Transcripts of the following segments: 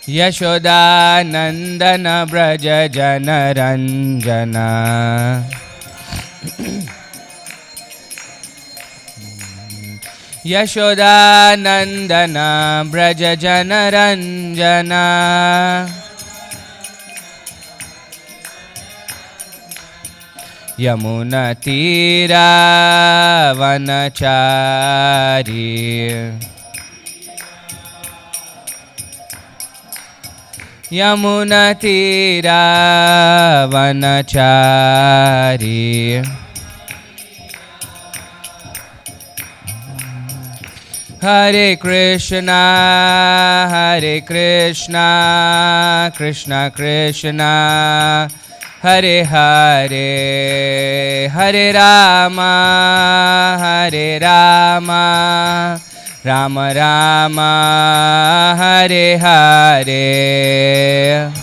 Yashodanandan Vraj जनरञ्जना Yashodanandan Vraj जनरञ्जना यमुनतीरावनचारी यमुनतीरावनचारी Hare Krishna Krishna Krishna Hare Hare Hare Rama Rama Rama Hare Hare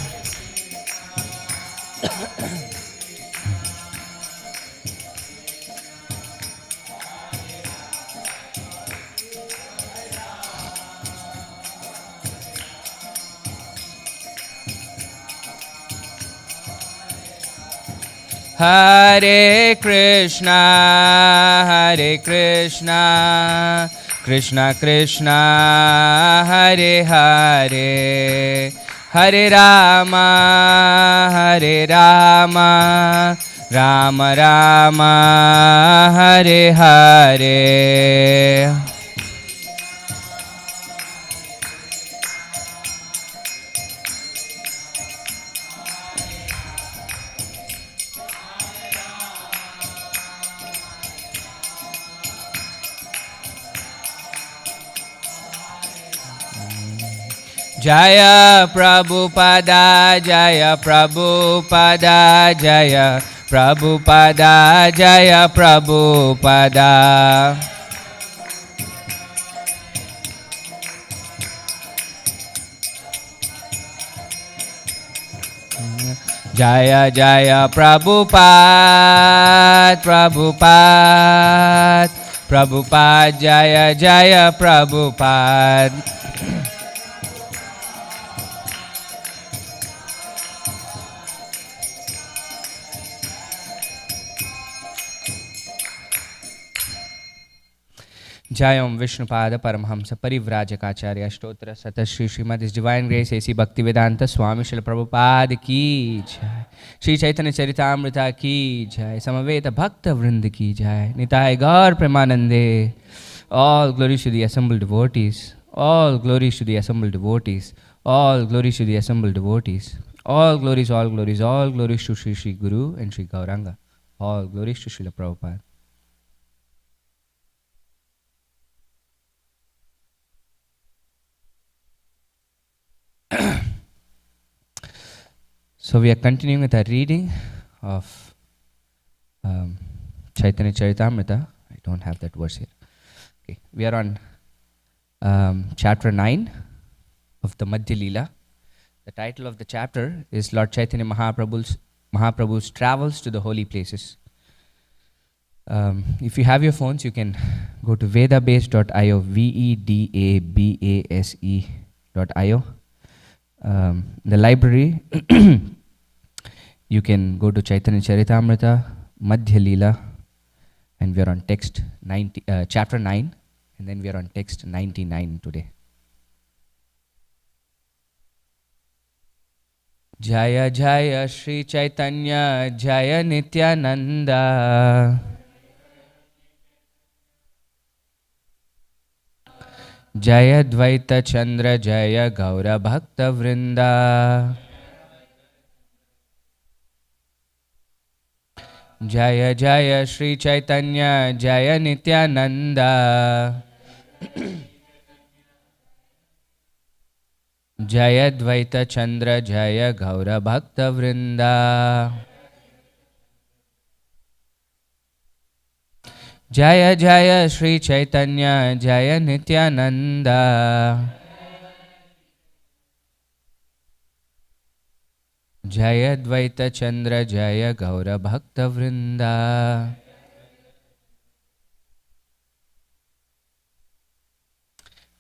Hare Krishna Krishna Krishna Hare Hare Hare Rama Rama Rama Hare Hare Jaya Prabhupada Jaya Prabhupada Jaya Prabhupada Jaya Prabhupada Jaya Jaya Prabhupada Prabhupada Prabhupada Jaya Jaya Prabhupada Jayam Vishnupada Paramhamsa Parivrajakacarya Stotra Sata Shri Srimad His Divine Grace A.C. Bhaktivedanta Swami Srila Prabhupada Ki Jai Shri Chaitanya Charitamrita Ki Jai Samaveta Bhakta Vrinda Ki Jai Nitai Gaur Premanande. All glories to the assembled devotees. All glories to the assembled devotees. All glories to the assembled devotees. All glories to Shri Shri Guru and Shri Gauranga. All glories to Srila Prabhupada. So we are continuing with our reading of Chaitanya Charitamrita. I don't have that verse here. Okay. We are on chapter 9 of the Madhya Leela. The title of the chapter is Lord Chaitanya Mahaprabhu's Travels to the Holy Places. If you have your phones, you can go to vedabase.io, vedabase.io. The library, you can go to Chaitanya Charitamrita, Madhya Leela, and we are on text chapter 9, and then we are on text 99 today. Jaya Jaya Shri Chaitanya Jaya Nityananda Jaya Dvaita Chandra Jaya Gaura Bhakta Vrinda Jaya Jaya Shri Chaitanya Jaya Nityananda Jaya Dvaita Chandra Jaya Gaura Bhakta Vrinda Jaya Jaya Shri Chaitanya Jaya Nityananda Jaya Dvaita Chandra Jaya Gaura Bhakta Vrinda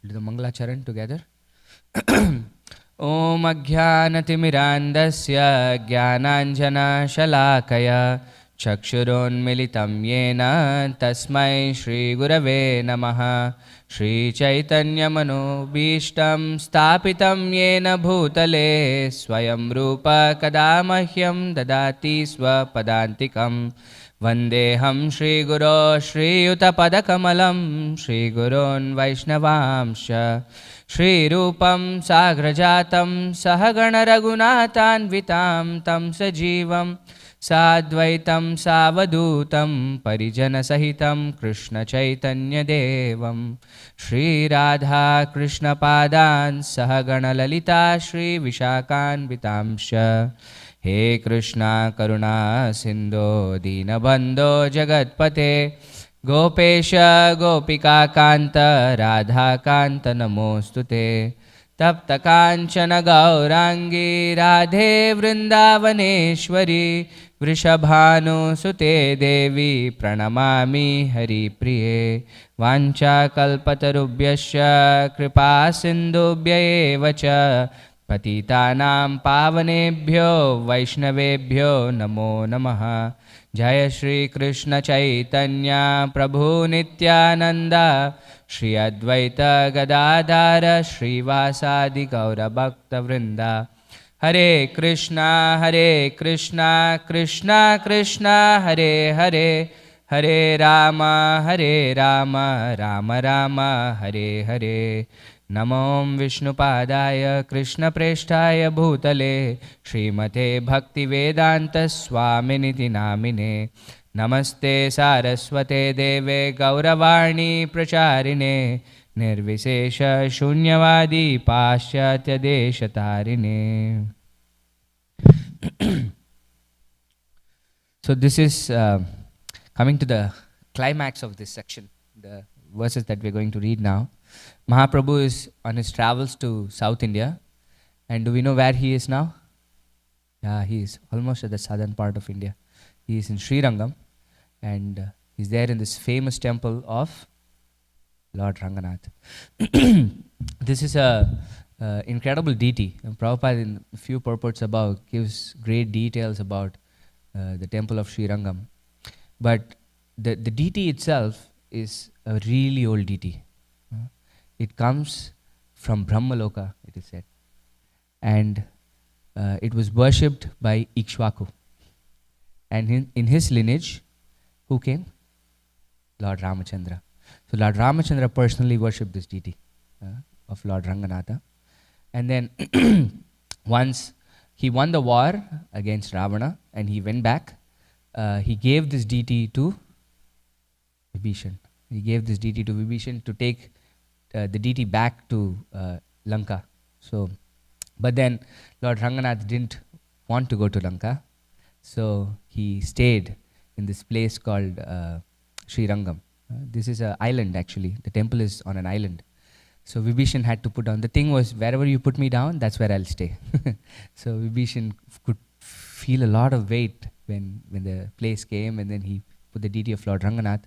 Do the Mangalacharan together. Om Ajnanatimirandasya Jnananjana Shalakaya Chakshurunmilitam Yena Tasmai Shri Gurave Namaha. Shri Chaitanya Manobhishtam Stapitam Yena Bhutale Swayam Rupa Kadamahyam Dadati Swapadantikam. Vandeham Shri Guru Shri Yuta Shri Gurun Vaishnavamsha Shri Rupam Sagrajatam Sahagana Raghunathanvitam Tam Sajivam Sadvaitam Savadutam Parijana Sahitam Krishna Chaitanya Devam Shri Radha Krishna Padan Sahagana Lalita Shri Vishakhanvitamsha. He Krishna Karuna Sindho Dinabandho Jagatpate Gopesha Gopika Kanta Radha Kanta Namostute Tapta Kanchana Gaurangi Radhe Vrindavaneshwari Vrishabhanu Sute Devi Pranamami Hari Priye Vancha Kalpatarubhyasya Kripa Sindhubhya Evacha Patitanam Pavanebhyo Vaishnavebhyo Namo Namaha. Jaya Shri Krishna Chaitanya Prabhu Nityananda Shri Advaita Gadadhara Shri Vasadi Gaura Bhakta Vrinda. Hare Krishna Krishna Krishna Hare Hare Hare Rama Rama Rama Hare Hare. Namom Vishnupadaya Krishna Preshtaya Bhutale Srimate Bhaktivedanta Swaminiti Namine. Namaste Saraswate Deve Gauravani Pracharine Nirvisesha Shunyavadi Paschatya Deshatarine. So this is coming to the climax of this section, the verses that we're going to read now. Mahaprabhu is on his travels to South India. And do we know where he is now? Yeah, he is almost at the southern part of India. He is in Srirangam. And he's there in this famous temple of Lord Ranganath. This is a incredible deity. And Prabhupada, in a few purports above, gives great details about the temple of Srirangam. But the deity itself is a really old deity. It comes from Brahmaloka, it is said. And it was worshipped by Ikshvaku. And in his lineage, who came? Lord Ramachandra. So Lord Ramachandra personally worshipped this deity of Lord Ranganatha. And then once he won the war against Ravana and he went back, he gave this deity to Vibhishan. He gave this deity to Vibhishan to take the deity back to Lanka. So, but then Lord Ranganath didn't want to go to Lanka, so he stayed in this place called Srirangam. This is an island actually. The temple is on an island. So Vibhishan had to put down. The thing was, wherever you put me down, that's where I'll stay. So Vibhishan could feel a lot of weight when the place came, and then he put the deity of Lord Ranganath.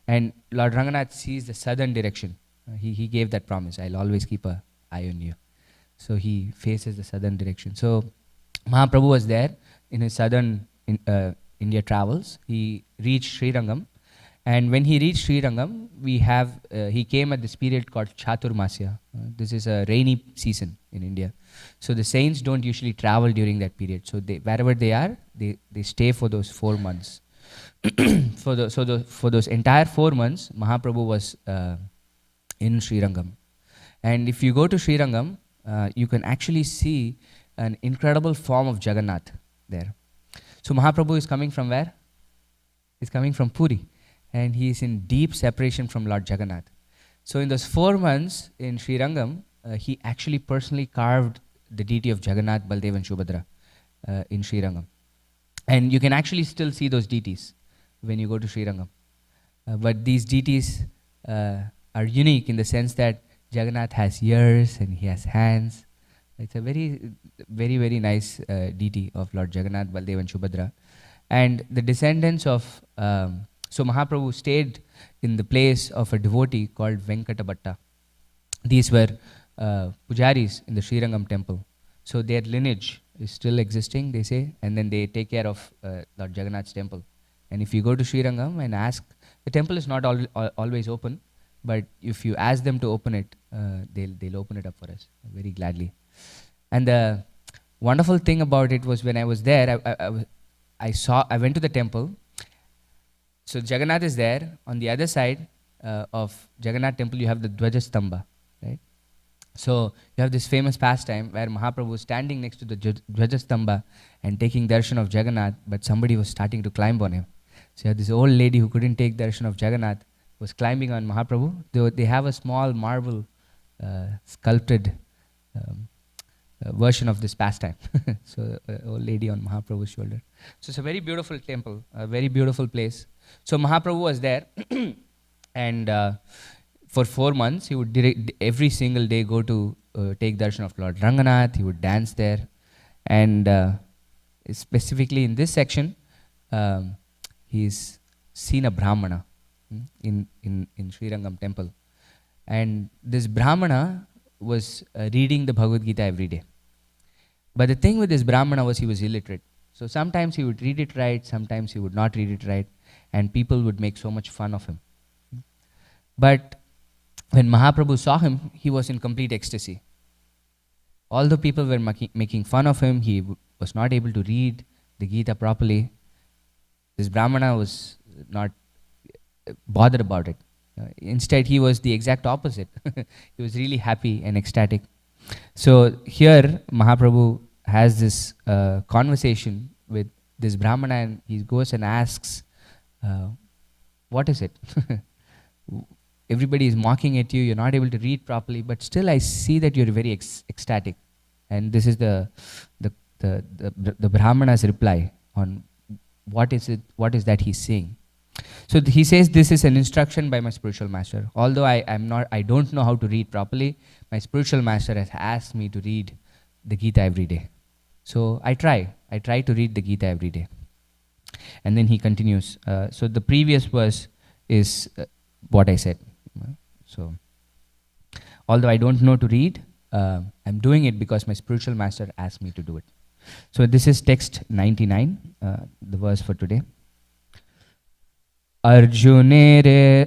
And Lord Ranganath sees the southern direction. He gave that promise, I'll always keep an eye on you. So he faces the southern direction. So Mahaprabhu was there in his southern India travels. He reached Srirangam. And when he reached Srirangam, he came at this period called Chaturmasya. This is a rainy season in India. So the saints don't usually travel during that period. So wherever they are, they stay for those 4 months. For those entire 4 months, Mahaprabhu was in Srirangam. And if you go to Srirangam, you can actually see an incredible form of Jagannath there. So Mahaprabhu is coming from where? He's coming from Puri. And he is in deep separation from Lord Jagannath. So in those 4 months in Srirangam, he actually personally carved the deity of Jagannath, Baldev and Subhadra in Srirangam. And you can actually still see those deities when you go to Srirangam. But these deities are unique in the sense that Jagannath has ears and he has hands. It's a very, very, very nice deity of Lord Jagannath, Baldev and Subhadra. And the descendants of... so Mahaprabhu stayed in the place of a devotee called Venkatabhatta. these were pujaris in the Srirangam temple. So their lineage is still existing, they say, and then they take care of Lord Jagannath's temple. And if you go to Srirangam and ask, the temple is not always open, but if you ask them to open it, they'll open it up for us very gladly. And the wonderful thing about it was when I was there, I went to the temple. So Jagannath is there. On the other side of Jagannath temple, you have the Dvajastamba, right? So you have this famous pastime where Mahaprabhu was standing next to the Dvajastamba and taking darshan of Jagannath, but somebody was starting to climb on him. So you have this old lady who couldn't take darshan of Jagannath, was climbing on Mahaprabhu. They have a small marble sculpted version of this pastime. So old lady on Mahaprabhu's shoulder. So it's a very beautiful temple, a very beautiful place. So Mahaprabhu was there and for 4 months he would every single day go to take darshan of Lord Ranganath. He would dance there, and specifically in this section he's seen a Brahmana in Srirangam temple, and this Brahmana was reading the Bhagavad Gita every day. But the thing with this Brahmana was he was illiterate. So sometimes he would read it right, sometimes he would not read it right, and people would make so much fun of him. But when Mahaprabhu saw him, he was in complete ecstasy. Although people were making fun of him, he was not able to read the Gita properly. This Brahmana was not bothered about it. Instead, he was the exact opposite. He was really happy and ecstatic. So here, Mahaprabhu has this conversation with this Brahmana, and he goes and asks, what is it? Everybody is mocking at you, you're not able to read properly, but still I see that you're very ecstatic. And this is the Brahmana's reply on what is that he's saying. So he says, this is an instruction by my spiritual master. Although I don't know how to read properly, my spiritual master has asked me to read the Gita every day. So I try to read the Gita every day. And then he continues. So the previous verse is what I said. So although I don't know to read, I'm doing it because my spiritual master asked me to do it. So this is text 99, the verse for today. Arjunera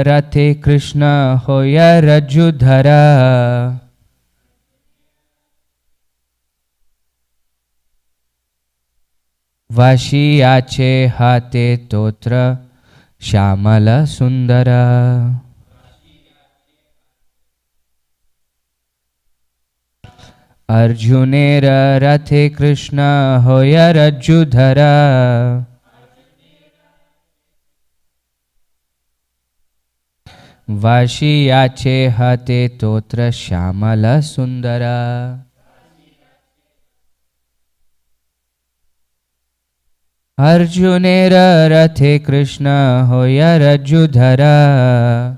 rathe Krishna hoya rajudhara vashi ache hate totra shamala sundara. Arjunera rathe Krishna hoya rajudhara vashi ache hate totra shamala sundara. Arjunera rathe Krishna hoya rajudhara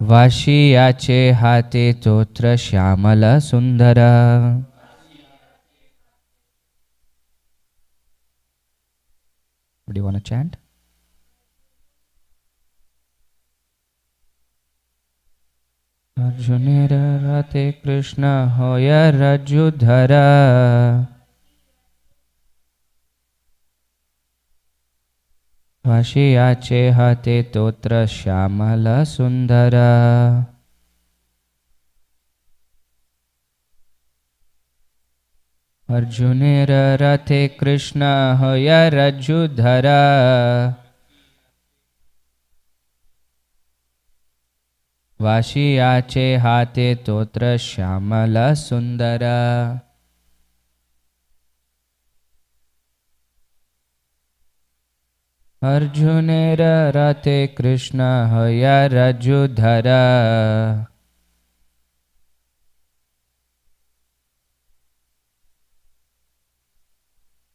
vashi ache hate totra shamala sundara. Do you want to chant? Arjunera rathe Krishna hoya rajudhara vashi ache hate totra shamala sundara. Arjunera rathe Krishna hoya rajudhara vashi ache hate totra shamala sundara. Arjunera rathe Krishna hoya rajudhara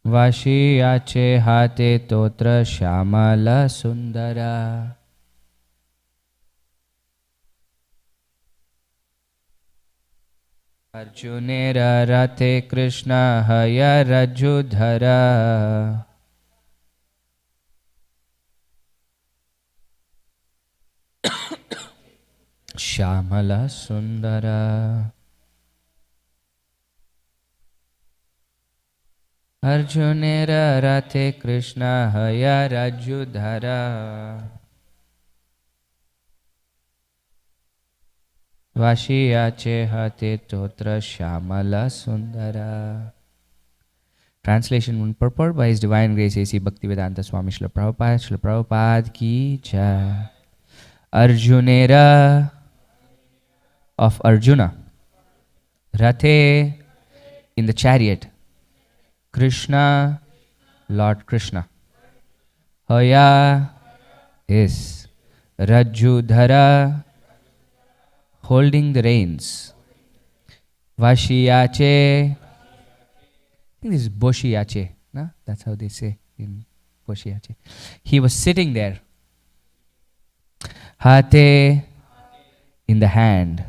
vashi ache hate totra shamala sundara. Arjunera rathe Krishna hoya rajudhara Shyamala Sundara. Arjunera Rathe Krishna Haya Rajudhara. Vashiyache Hate Totra Shyamala Sundara. Translation and purport by His Divine Grace A.C. Bhaktivedanta Swami Srila Prabhupada ki jai. Arjunera of Arjuna. Rathe in the chariot. Krishna, Lord Krishna. Haya is Rajudhara, holding the reins. Vashiyache, I think this is Boshiyache, no? That's how they say in Boshiyache. He was sitting there. Hate in the hand.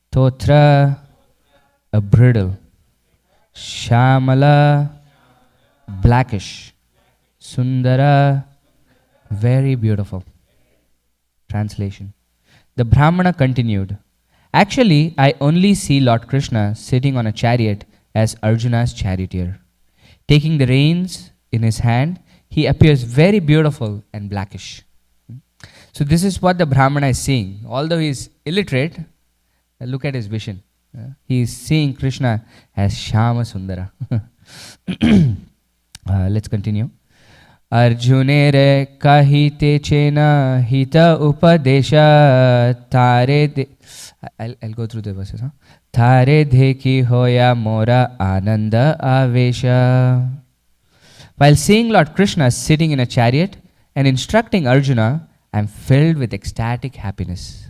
Totra, a bridle. Shyamala, blackish. Sundara, very beautiful. Translation. The Brahmana continued, actually, I only see Lord Krishna sitting on a chariot as Arjuna's charioteer. Taking the reins in his hand, he appears very beautiful and blackish. So this is what the Brahmana is seeing. Although he is illiterate, look at his vision. He is seeing Krishna as Shyama Sundara. Let's continue. Arjunere kahite chena hita upadesha tare de. I'll go through the verses. Tare dheki hoya mora ananda avesha. While seeing Lord Krishna sitting in a chariot and instructing Arjuna, I am filled with ecstatic happiness.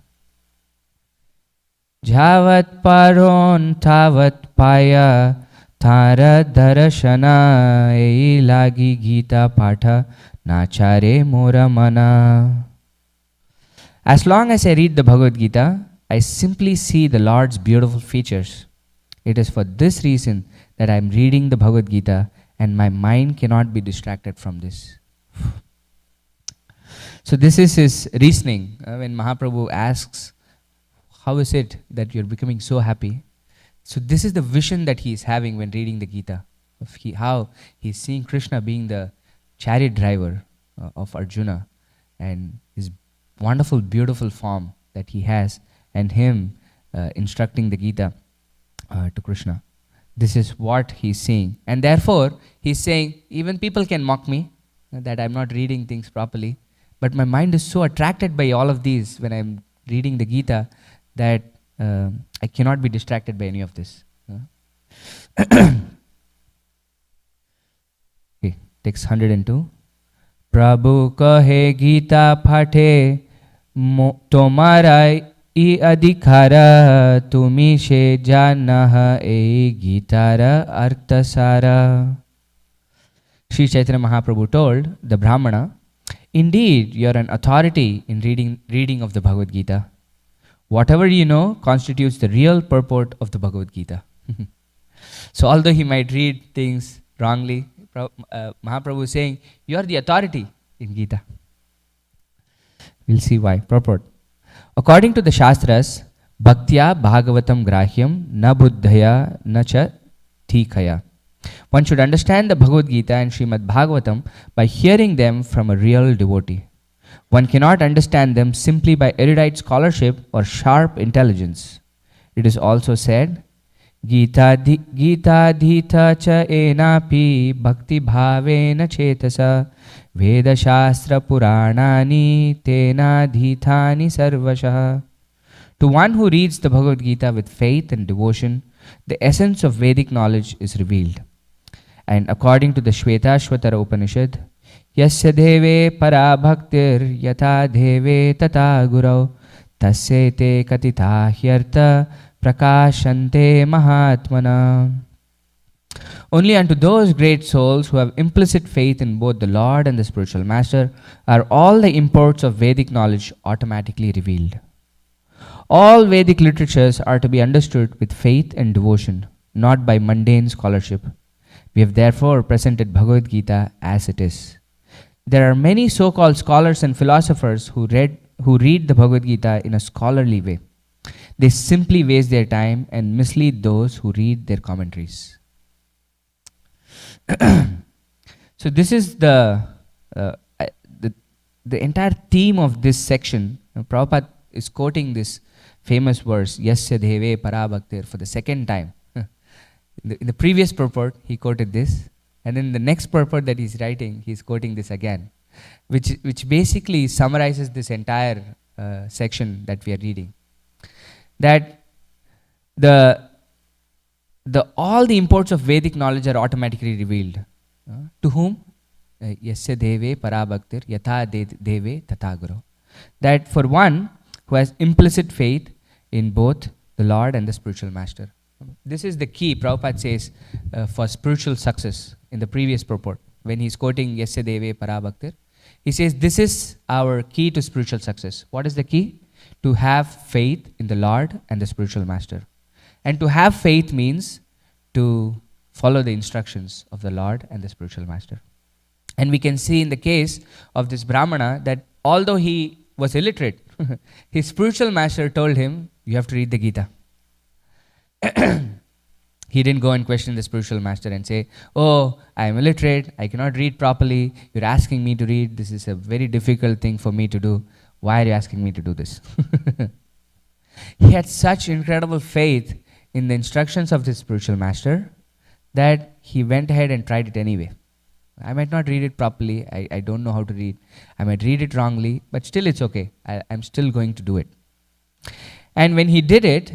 Javat paron tavat paya Tara darashana ei lagi gita patha nachare mora mana. As long as I read the Bhagavad Gita, I simply see the Lord's beautiful features. It is for this reason that I am reading the Bhagavad Gita and my mind cannot be distracted from this. So this is his reasoning. When Mahaprabhu asks, how is it that you're becoming so happy? So this is the vision that he is having when reading the Gita. Of how he's seeing Krishna being the chariot driver of Arjuna and his wonderful, beautiful form that he has and him instructing the Gita to Krishna. This is what he's seeing. And therefore, he's saying, even people can mock me, that I'm not reading things properly. But my mind is so attracted by all of these when I'm reading the Gita that I cannot be distracted by any of this. Okay, text 102. Prabhu kahe Gita pathe tomara I adhikara tumi she janaha e gitara arthasara. Sri Chaitanya Mahaprabhu told the Brahmana, indeed, you are an authority in reading of the Bhagavad Gita. Whatever you know constitutes the real purport of the Bhagavad Gita. So although he might read things wrongly, Mahaprabhu is saying, you are the authority in Gita. We'll see why. Purport. According to the Shastras, Bhaktya Bhagavatam Grahyam na Buddhaya na cha Thikaya. One should understand the Bhagavad Gita and Srimad Bhagavatam by hearing them from a real devotee. One cannot understand them simply by erudite scholarship or sharp intelligence. It is also said, Gita dhita cha enapi bhakti bhavena chetasa Veda Shastra Puranani Tena Dhitani Sarvasha. To one who reads the Bhagavad Gita with faith and devotion, the essence of Vedic knowledge is revealed. And according to the Shvetashvatara Upanishad, Yasya deve para bhaktir yata deve tata gurau tasye te katita hyarta prakashante mahatmana. Only unto those great souls who have implicit faith in both the Lord and the spiritual master are all the imports of Vedic knowledge automatically revealed. All Vedic literatures are to be understood with faith and devotion, not by mundane scholarship. We have therefore presented Bhagavad Gita as it is. There are many so-called scholars and philosophers who read who read the Bhagavad Gita in a scholarly way. They simply waste their time and mislead those who read their commentaries. So this is uh, the the entire theme of this section. Prabhupada is quoting this famous verse, Yasya Deve Parabhaktir, for the second time. In the previous purport, he quoted this, and in the next purport that he's writing, he's quoting this again, which basically summarizes this entire section that we are reading. That all the imports of Vedic knowledge are automatically revealed. To whom? Yasya Deve Parabhaktir Yatha Deve Tatha Guru. That for one who has implicit faith in both the Lord and the spiritual master. This is the key, Prabhupada says, for spiritual success in the previous purport. When he's quoting Yasya Deve Parabhaktir, he says this is our key to spiritual success. What is the key? To have faith in the Lord and the spiritual master. And to have faith means to follow the instructions of the Lord and the spiritual master. And we can see in the case of this Brahmana that although he was illiterate, his spiritual master told him, you have to read the Gita. He didn't go and question the spiritual master and say, oh, I am illiterate, I cannot read properly, you're asking me to read, this is a very difficult thing for me to do. Why are you asking me to do this? He had such incredible faith in the instructions of this spiritual master that he went ahead and tried it anyway. I might not read it properly, I don't know how to read, I might read it wrongly, but still it's okay, I'm still going to do it. And when he did it,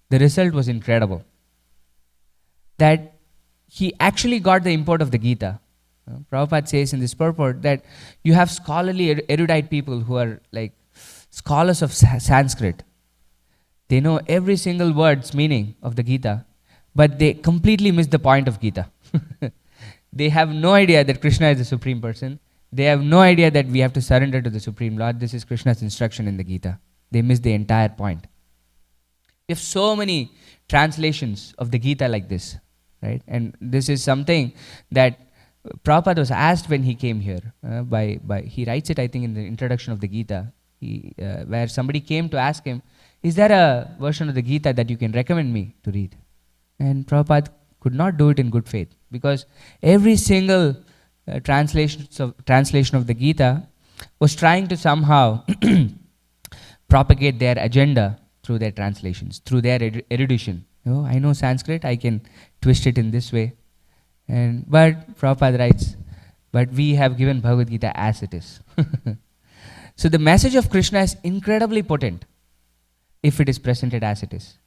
the result was incredible. That he actually got the import of the Gita. Prabhupada says in this purport that you have scholarly erudite people who are like scholars of Sanskrit. They know every single word's meaning of the Gita, but they completely miss the point of Gita. They have no idea that Krishna is the Supreme Person. They have no idea that we have to surrender to the Supreme Lord. This is Krishna's instruction in the Gita. They miss the entire point. We have so many translations of the Gita like this, right? And this is something that Prabhupada was asked when he came here. He writes it, I think, in the introduction of the Gita, where somebody came to ask him, is there a version of the Gita that you can recommend me to read? And Prabhupada could not do it in good faith, because every single translation of the Gita was trying to somehow propagate their agenda through their translations, through their erudition. Oh, I know Sanskrit, I can twist it in this way. But Prabhupada writes, but we have given Bhagavad Gita as it is. So the message of Krishna is incredibly potent if it is presented as it is.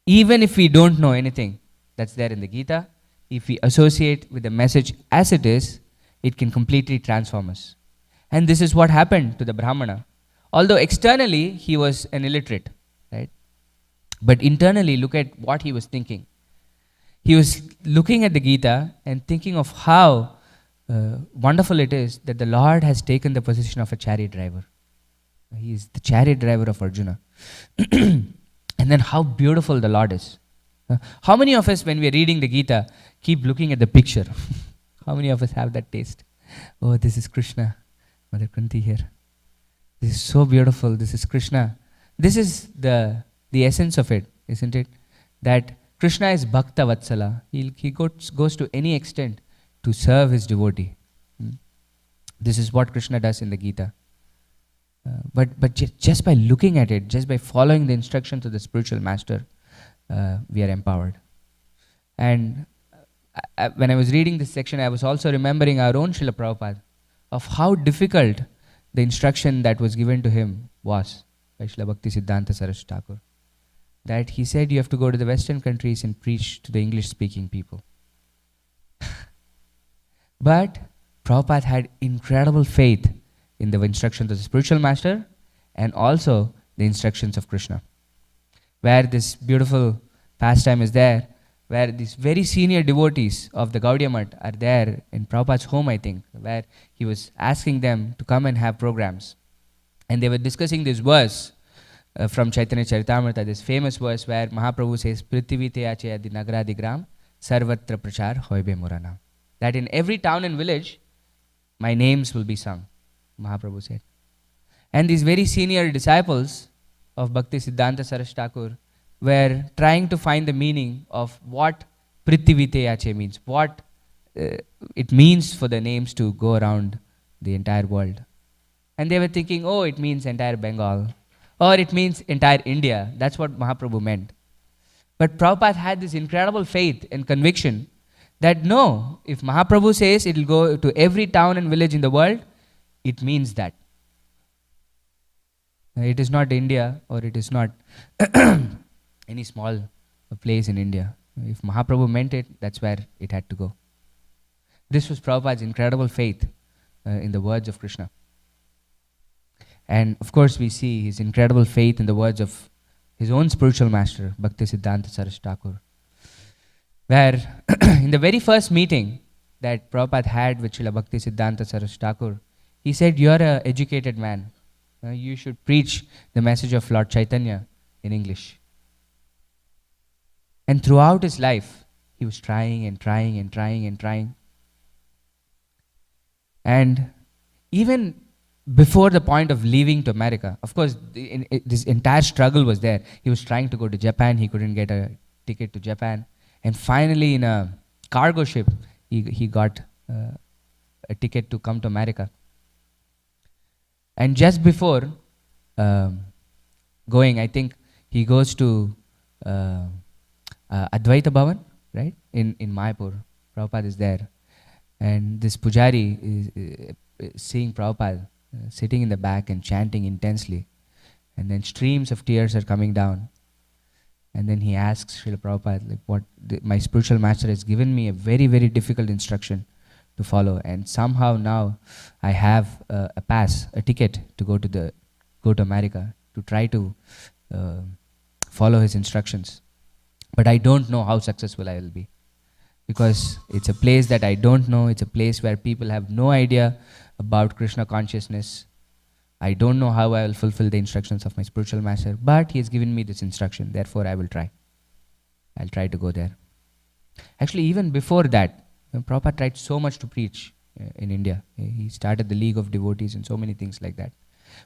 Even if we don't know anything that's there in the Gita, if we associate with the message as it is, it can completely transform us. And this is what happened to the Brahmana. Although externally he was an illiterate, right? But internally, look at what he was thinking. He was looking at the Gita and thinking of how wonderful it is that the Lord has taken the position of a chariot driver. He is the chariot driver of Arjuna. And then how beautiful the Lord is. How many of us, when we are reading the Gita, keep looking at the picture? How many of us have that taste? Oh, this is Krishna. Mother Kunti here. This is so beautiful. This is Krishna. This is the essence of it, isn't it? That Krishna is Bhakta Vatsala. He goes to any extent to serve his devotee. This is what Krishna does in the Gita. But just by looking at it, just by following the instructions of the spiritual master, we are empowered. And when I was reading this section, I was also remembering our own Srila Prabhupada, of how difficult the instruction that was given to him was by Srila Bhakti Siddhanta Saraswati Thakur. That he said you have to go to the Western countries and preach to the English-speaking people. But Prabhupada had incredible faith in the instructions of the spiritual master and also the instructions of Krishna. Where this beautiful pastime is there, where these very senior devotees of the Gaudiya Math are there in Prabhupada's home, I think, where he was asking them to come and have programs. And they were discussing this verse from Chaitanya Charitamrita, this famous verse where Mahaprabhu says, Prithvi te ache adi nagradi gram, sarvatra prachar hoibe murana. That in every town and village, my names will be sung, Mahaprabhu said. And these very senior disciples of Bhakti Siddhanta Saraswati Thakur were trying to find the meaning of what Prithivite Yache means, what it means for the names to go around the entire world. And they were thinking, oh, it means entire Bengal, or it means entire India. That's what Mahaprabhu meant. But Prabhupada had this incredible faith and conviction that no, if Mahaprabhu says it will go to every town and village in the world, it means that. It is not India, or it is not any small place in India. If Mahaprabhu meant it, that's where it had to go. This was Prabhupada's incredible faith in the words of Krishna. And of course we see his incredible faith in the words of his own spiritual master, Bhakti Siddhanta Saraswati Thakur, where in the very first meeting that Prabhupada had with Srila Bhakti Siddhanta Saraswati Thakur, he said, "You are an educated man. You should preach the message of Lord Chaitanya in English." And throughout his life, he was trying and trying and trying and trying. And even before the point of leaving to America, of course, this entire struggle was there. He was trying to go to Japan. He couldn't get a ticket to Japan. And finally, in a cargo ship, he got a ticket to come to America. And just before going, I think he goes to Advaita Bhavan, right? In Mayapur. Prabhupada is there. And this pujari is seeing Prabhupada sitting in the back and chanting intensely. And then streams of tears are coming down. And then he asks Srila Prabhupada, like, my spiritual master has given me a very, very difficult instruction to follow. And somehow now I have a pass, a ticket to go to America, to try to follow his instructions. But I don't know how successful I will be. Because it's a place that I don't know. It's a place where people have no idea about Krishna consciousness. I don't know how I will fulfill the instructions of my spiritual master. But he has given me this instruction. Therefore, I will try. I'll try to go there. Actually, even before that, Prabhupada tried so much to preach in India. He started the League of Devotees and so many things like that.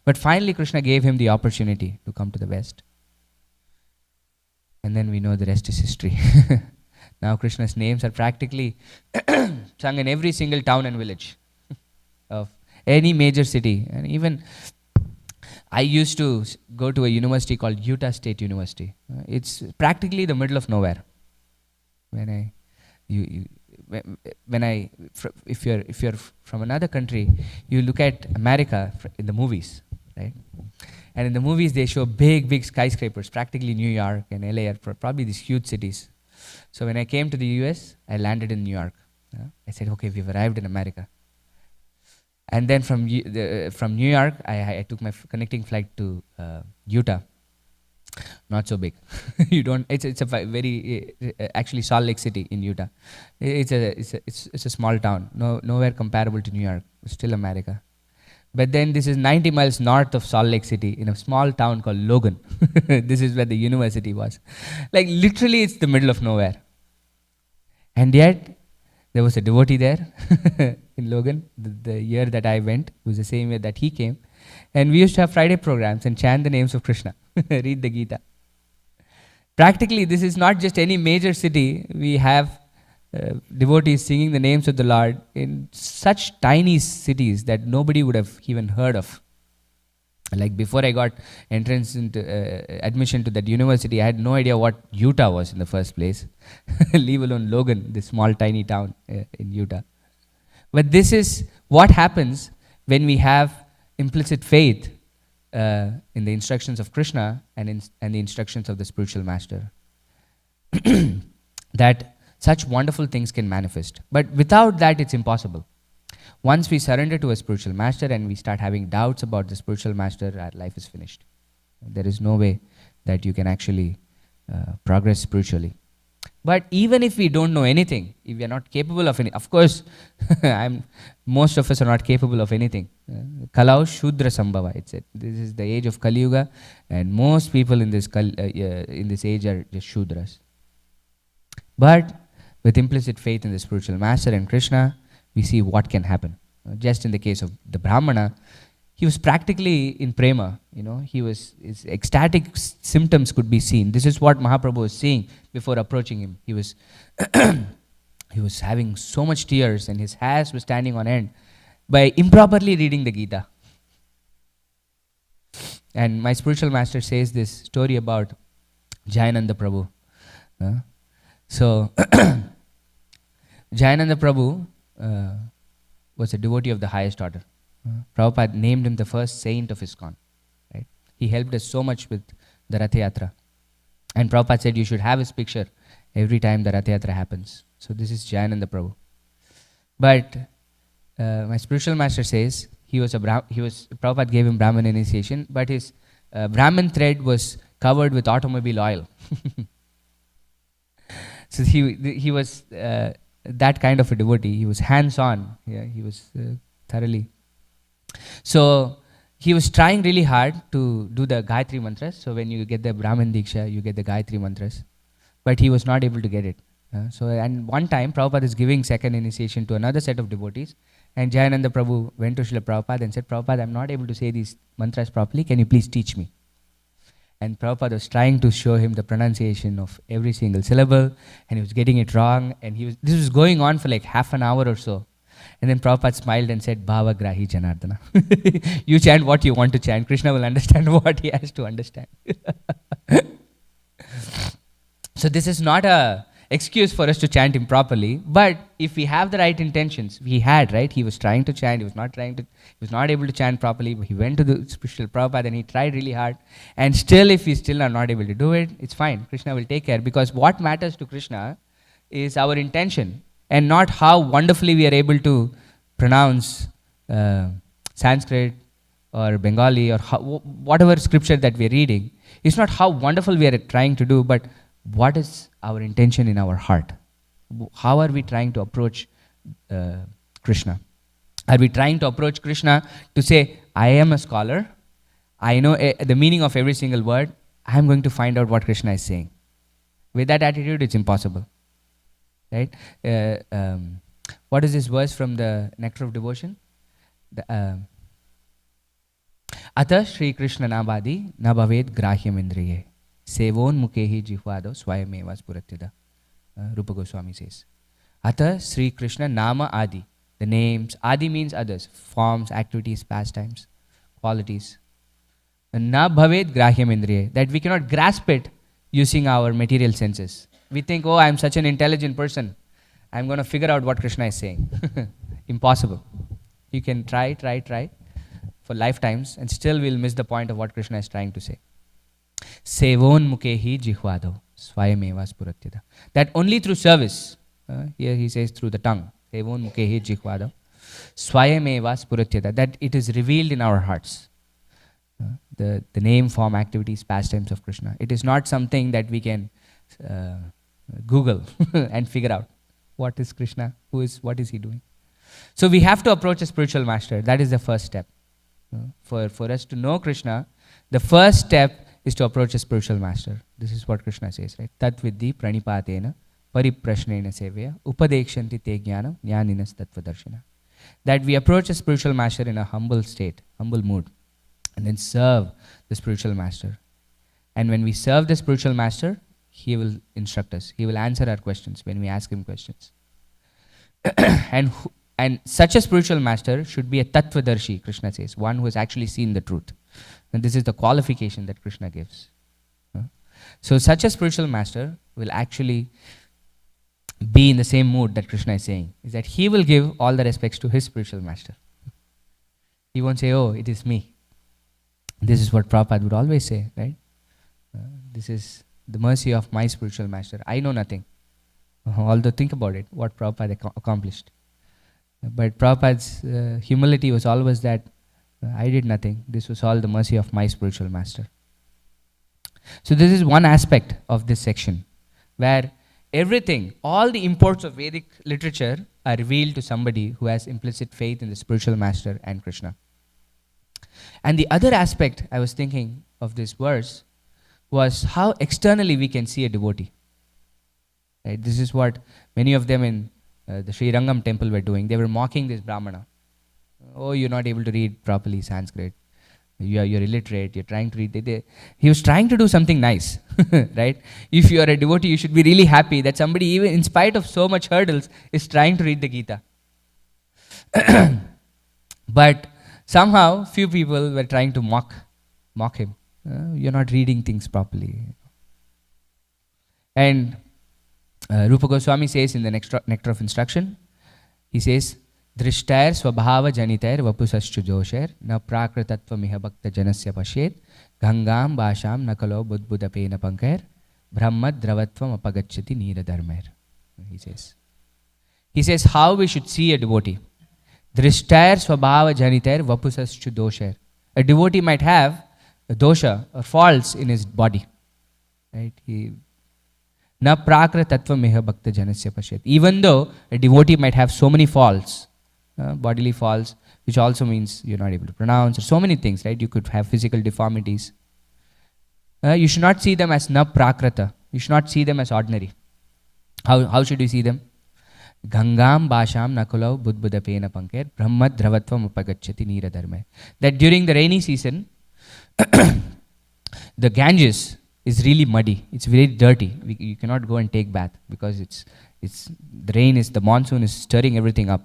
But finally, Krishna gave him the opportunity to come to the West. And then we know the rest is history. Now Krishna's names are practically sung in every single town and village of any major city. And even I used to go to a university called Utah State University. It's practically the middle of nowhere. If you're from another country, you look at America in the movies, right? And in the movies they show big skyscrapers, practically New York and LA are probably these huge cities. So when I came to the US, I landed in New York. I said, okay, we've arrived in America. And then from New York, I took my connecting flight to Utah. Not so big. It's a very actually Salt Lake City in Utah. It's a small town. Nowhere comparable to New York. Still America. But then this is 90 miles north of Salt Lake City in a small town called Logan. This is where the university was. Like literally it's the middle of nowhere. And yet there was a devotee there in Logan. The year that I went, it was the same year that he came. And we used to have Friday programs and chant the names of Krishna, read the Gita. Practically this is not just any major city. We have devotees singing the names of the Lord in such tiny cities that nobody would have even heard of. Like before I got entrance into admission to that university, I had no idea what Utah was in the first place. Leave alone Logan, this small tiny town in Utah. But this is what happens when we have implicit faith in the instructions of Krishna and the instructions of the spiritual master. That such wonderful things can manifest. But without that, it's impossible. Once we surrender to a spiritual master and we start having doubts about the spiritual master, our life is finished. There is no way that you can actually progress spiritually. But even if we don't know anything, if we are not capable of anything, of course, most of us are not capable of anything. Kalau Shudra Sambhava, it said. This is the age of Kali Yuga, and most people in this age are just Shudras. But with implicit faith in the spiritual master and Krishna, we see what can happen. Just in the case of the Brahmana, he was practically in prema, his ecstatic symptoms could be seen. This is what Mahaprabhu was seeing before approaching him. He was he was having so much tears and his hairs were standing on end by improperly reading the Gita. And my spiritual master says this story about Jayananda Prabhu. So Jayananda Prabhu was a devotee of the highest order. Prabhupada named him the first saint of ISKCON. Right? He helped us so much with the Rath Yatra. And Prabhupada said you should have his picture every time the Rath Yatra happens. So this is Jayananda Prabhu. But my spiritual master says Prabhupada gave him Brahman initiation, but his Brahman thread was covered with automobile oil. So he was that kind of a devotee. He was hands-on. Yeah, he was thoroughly. So he was trying really hard to do the Gayatri mantras. So when you get the Brahman Diksha, you get the Gayatri mantras. But he was not able to get it. And one time, Prabhupada is giving second initiation to another set of devotees. And Jayananda Prabhu went to Srila Prabhupada and said, Prabhupada, I'm not able to say these mantras properly. Can you please teach me? And Prabhupada was trying to show him the pronunciation of every single syllable, and he was getting it wrong. And this was going on for like half an hour or so. And then Prabhupada smiled and said, Bhava Grahi Janardana. You chant what you want to chant. Krishna will understand what he has to understand. So this is not a excuse for us to chant improperly, but if we have the right intentions, he had, right? He was trying to chant, he was not able to chant properly, but he went to the spiritual Prabhupada and he tried really hard. And still, if we still are not able to do it, it's fine. Krishna will take care, because what matters to Krishna is our intention and not how wonderfully we are able to pronounce Sanskrit or Bengali or whatever scripture that we are reading. It's not how wonderful we are trying to do, but what is our intention in our heart? How are we trying to approach Krishna? Are we trying to approach Krishna to say, I am a scholar, I know the meaning of every single word, I am going to find out what Krishna is saying? With that attitude, it's impossible. Right? What is this verse from the Nectar of Devotion? Ata Shri Krishna Nabadi Nabhaved Grahyam Indriye Sevon Mukehi Jihvado Swayameva Spuratyada. Rupa Goswami says. Ata Sri Krishna Nama Adi. The names. Adi means others. Forms, activities, pastimes, qualities. Na Bhaved Grahyam Indriye. That we cannot grasp it using our material senses. We think, oh, I'm such an intelligent person. I'm going to figure out what Krishna is saying. Impossible. You can try for lifetimes and still we'll miss the point of what Krishna is trying to say. Sevon mukehi jihvado swayameva spuratyada. That only through service, here he says through the tongue, Sevon mukehi jihvado swayameva spuratyada, that it is revealed in our hearts. The name, form, activities, pastimes of Krishna. It is not something that we can Google and figure out what is Krishna, what is he doing. So we have to approach a spiritual master. That is the first step. For us to know Krishna, the first step is to approach a spiritual master. This is what Krishna says, right? Tat vidhi pranipatena pariprashnena sevya upadekshanti te jnanam jnaninas tattvadarshina. That we approach a spiritual master in a humble state, humble mood, and then serve the spiritual master. And when we serve the spiritual master, he will instruct us. He will answer our questions when we ask him questions. And such a spiritual master should be a tattvadarshi, Krishna says, one who has actually seen the truth. And this is the qualification that Krishna gives. So such a spiritual master will actually be in the same mood that Krishna is saying, is that he will give all the respects to his spiritual master. He won't say, oh, it is me. This is what Prabhupada would always say, right? This is the mercy of my spiritual master. I know nothing. Although think about it, what Prabhupada accomplished. But Prabhupada's humility was always that I did nothing. This was all the mercy of my spiritual master. So this is one aspect of this section where everything, all the imports of Vedic literature are revealed to somebody who has implicit faith in the spiritual master and Krishna. And the other aspect I was thinking of this verse was how externally we can see a devotee. Right? This is what many of them in the Sri Rangam temple were doing. They were mocking this Brahmana. Oh, you're not able to read properly Sanskrit. You're illiterate. You're trying to read. He was trying to do something nice, right? If you are a devotee, you should be really happy that somebody, even in spite of so much hurdles, is trying to read the Gita. But somehow, few people were trying to mock him. You're not reading things properly. And Rupa Goswami says in the Nectar of Instruction, he says, Drishtair swabhava janitair vapusaschu josher na prakritatva miha bhakta janasya pashet gangam basham nakalo budbudapena pankair brahmad dravatvam apagachyati nira dharmair. He says how we should see a devotee. Drishtair swabhava janitair vapusaschu dosher. A devotee might have a dosha or faults in his body. Right? Na prakra tattva meha bhakta janasya pashet. Even though a devotee might have so many faults, bodily faults, which also means you're not able to pronounce, or so many things, right? You could have physical deformities. You should not see them as na prakrata. You should not see them as ordinary. How should you see them? Gangam basham nakulav budbudapena pankir brahmad dravatvam upagachyati nira dharma. That during the rainy season, the Ganges is really muddy. It's very dirty. You cannot go and take bath because the monsoon is stirring everything up.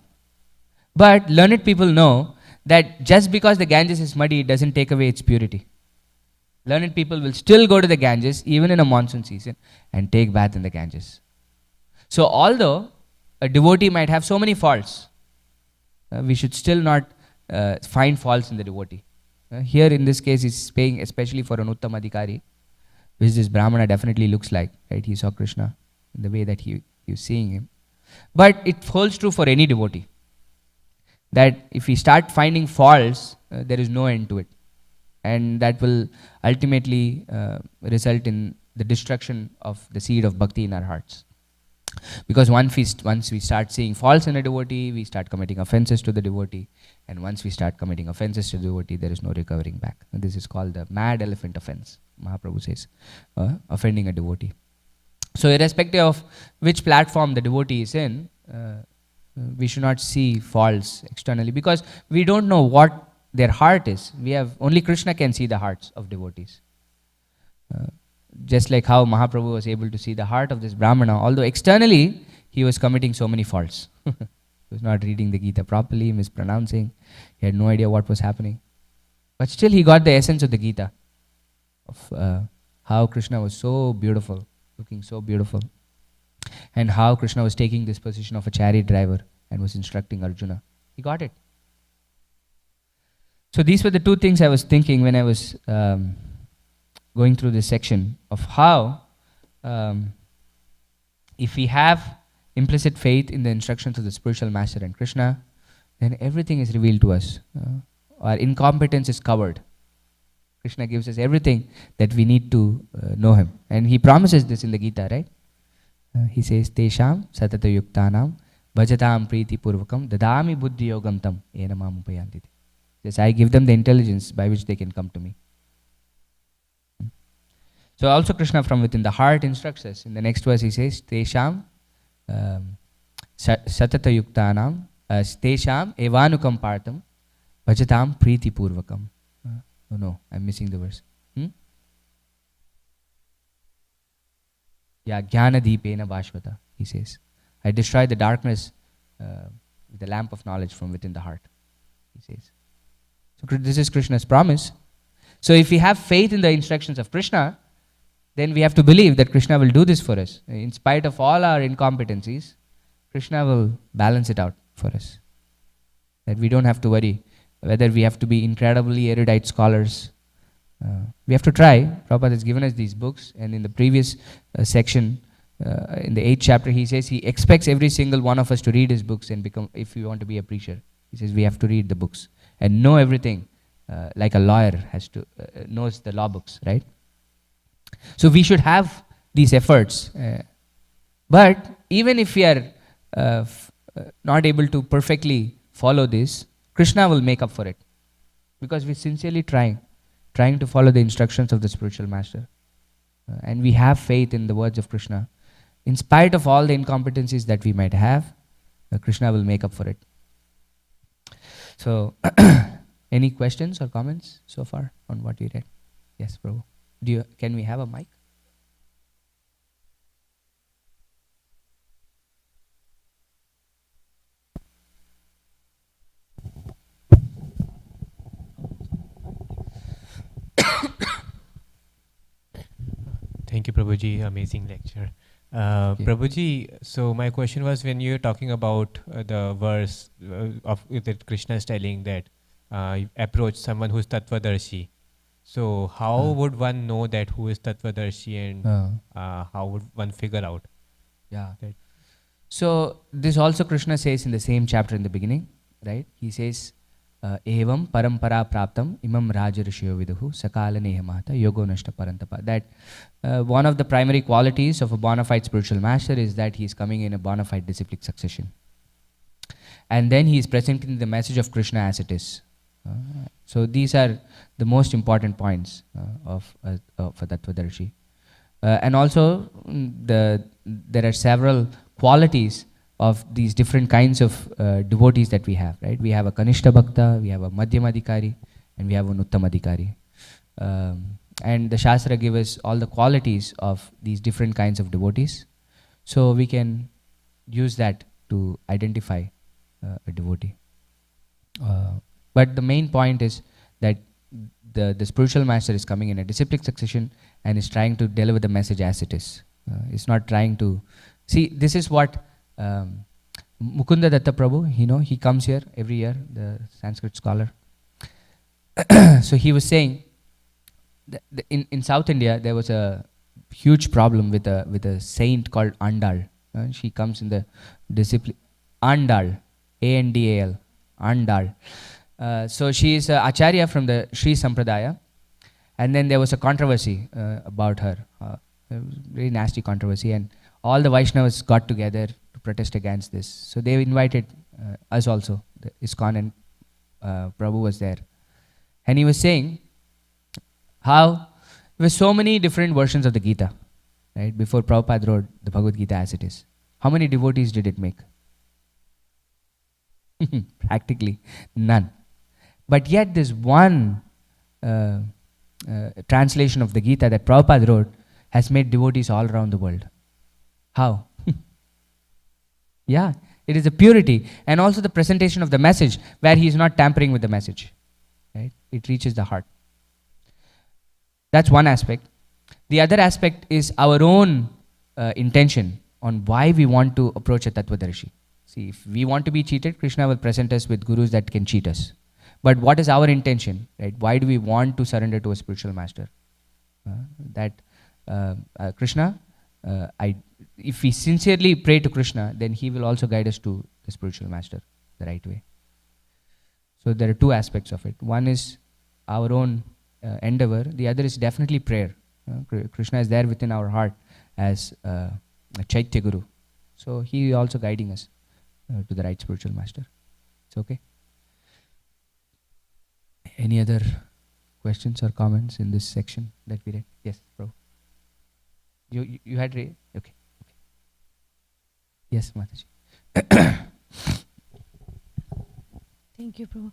But learned people know that just because the Ganges is muddy, it doesn't take away its purity. Learned people will still go to the Ganges even in a monsoon season and take bath in the Ganges. So although a devotee might have so many faults, we should still not find faults in the devotee. Here in this case, he's saying especially for an Uttam Adhikari, which this Brahmana definitely looks like. Right? He saw Krishna in the way that he was seeing him. But it holds true for any devotee, that if we start finding faults, there is no end to it. And that will ultimately result in the destruction of the seed of bhakti in our hearts. Because once we start seeing faults in a devotee, we start committing offenses to the devotee. And once we start committing offenses to the devotee, there is no recovering back. And this is called the mad elephant offense, Mahaprabhu says, offending a devotee. So irrespective of which platform the devotee is in, we should not see faults externally, because we don't know what their heart is. Only Krishna can see the hearts of devotees. Just like how Mahaprabhu was able to see the heart of this Brahmana, although externally he was committing so many faults. He was not reading the Gita properly, mispronouncing, he had no idea what was happening. But still he got the essence of the Gita, of how Krishna was so beautiful, looking so beautiful, and how Krishna was taking this position of a chariot driver and was instructing Arjuna. He got it. So these were the two things I was thinking when I was going through this section of how if we have implicit faith in the instructions of the spiritual master and Krishna, then everything is revealed to us. Our incompetence is covered. Krishna gives us everything that we need to know him. And he promises this in the Gita, right? He says, Tesham satata yuktanam bhajatam priti purvakam dadami buddhi yogam tam ena mam upayanti. Says, I give them the intelligence by which they can come to me. So also Krishna from within the heart instructs us. In the next verse he says, Tesham satata yuktanam tesham evanukam partam bhajatam priti purvakam. Oh no, I'm missing the verse. Yeah, jnana deepena vashvata, he says. I destroy the darkness with the lamp of knowledge from within the heart, he says. So this is Krishna's promise. So if we have faith in the instructions of Krishna, then we have to believe that Krishna will do this for us. In spite of all our incompetencies, Krishna will balance it out for us. That we don't have to worry whether we have to be incredibly erudite scholars. We have to try. Prabhupada has given us these books, and in the previous section, in the 8th chapter, he says he expects every single one of us to read his books and become, if we want to be a preacher, he says we have to read the books and know everything, like a lawyer has to knows the law books, right? So we should have these efforts. But even if we are not able to perfectly follow this, Krishna will make up for it, because we're sincerely trying to follow the instructions of the spiritual master. And we have faith in the words of Krishna. In spite of all the incompetencies that we might have, Krishna will make up for it. So, any questions or comments so far on what we read? Yes, Prabhu. Can we have a mic? Thank you, Prabhuji. Amazing lecture. Prabhuji, so my question was, when you're talking about the verse of that Krishna is telling that you approach someone who's Tattvadarshi. So how would one know that who is Tattvadarshi, and how would one figure out? Yeah. So this also Krishna says in the same chapter in the beginning, right? He says, evam parampara praptam imam rajarishyo viduhu sakala nehemata yogo nashta parantapa. That one of the primary qualities of a bona fide spiritual master is that he is coming in a bona fide disciplic succession. And then he is presenting the message of Krishna as it is. So these are the most important points of a Tattvadarshi. And also, there are several qualities of these different kinds of devotees that we have, right? We have a Kanishta Bhakta, we have a Madhyamadhikari, and we have an Uttamadhikari. And the Shastra gives us all the qualities of these different kinds of devotees. So we can use that to identify a devotee. But the main point is that the spiritual master is coming in a disciplic succession and is trying to deliver the message as it is. It's not trying to... See, this is what Mukunda Datta Prabhu, he comes here every year, the Sanskrit scholar. So he was saying, that in South India, there was a huge problem with a saint called Andal. She comes in the discipline... Andal, A-N-D-A-L, Andal. So she is Acharya from the Sri Sampradaya, and then there was a controversy about her, a very nasty controversy, and all the Vaishnavas got together to protest against this. So they invited us also, the ISKCON, and Prabhu was there. And he was saying how there were so many different versions of the Gita, right? Before Prabhupada wrote the Bhagavad Gita as it is. How many devotees did it make? Practically none. But yet this one translation of the Gita that Prabhupada wrote has made devotees all around the world. How? Yeah, it is the purity and also the presentation of the message where he is not tampering with the message. Right? It reaches the heart. That's one aspect. The other aspect is our own intention on why we want to approach a Tattvadarshi. See, if we want to be cheated, Krishna will present us with gurus that can cheat us. But what is our intention? Right? Why do we want to surrender to a spiritual master? Krishna, if we sincerely pray to Krishna, then he will also guide us to the spiritual master the right way. So there are two aspects of it. One is our own endeavor. The other is definitely prayer. Krishna is there within our heart as a Chaitya Guru. So he is also guiding us to the right spiritual master. It's okay. Any other questions or comments in this section that we read? Yes, bro. You had read? Okay. Yes, Mataji. Thank you, Prabhu.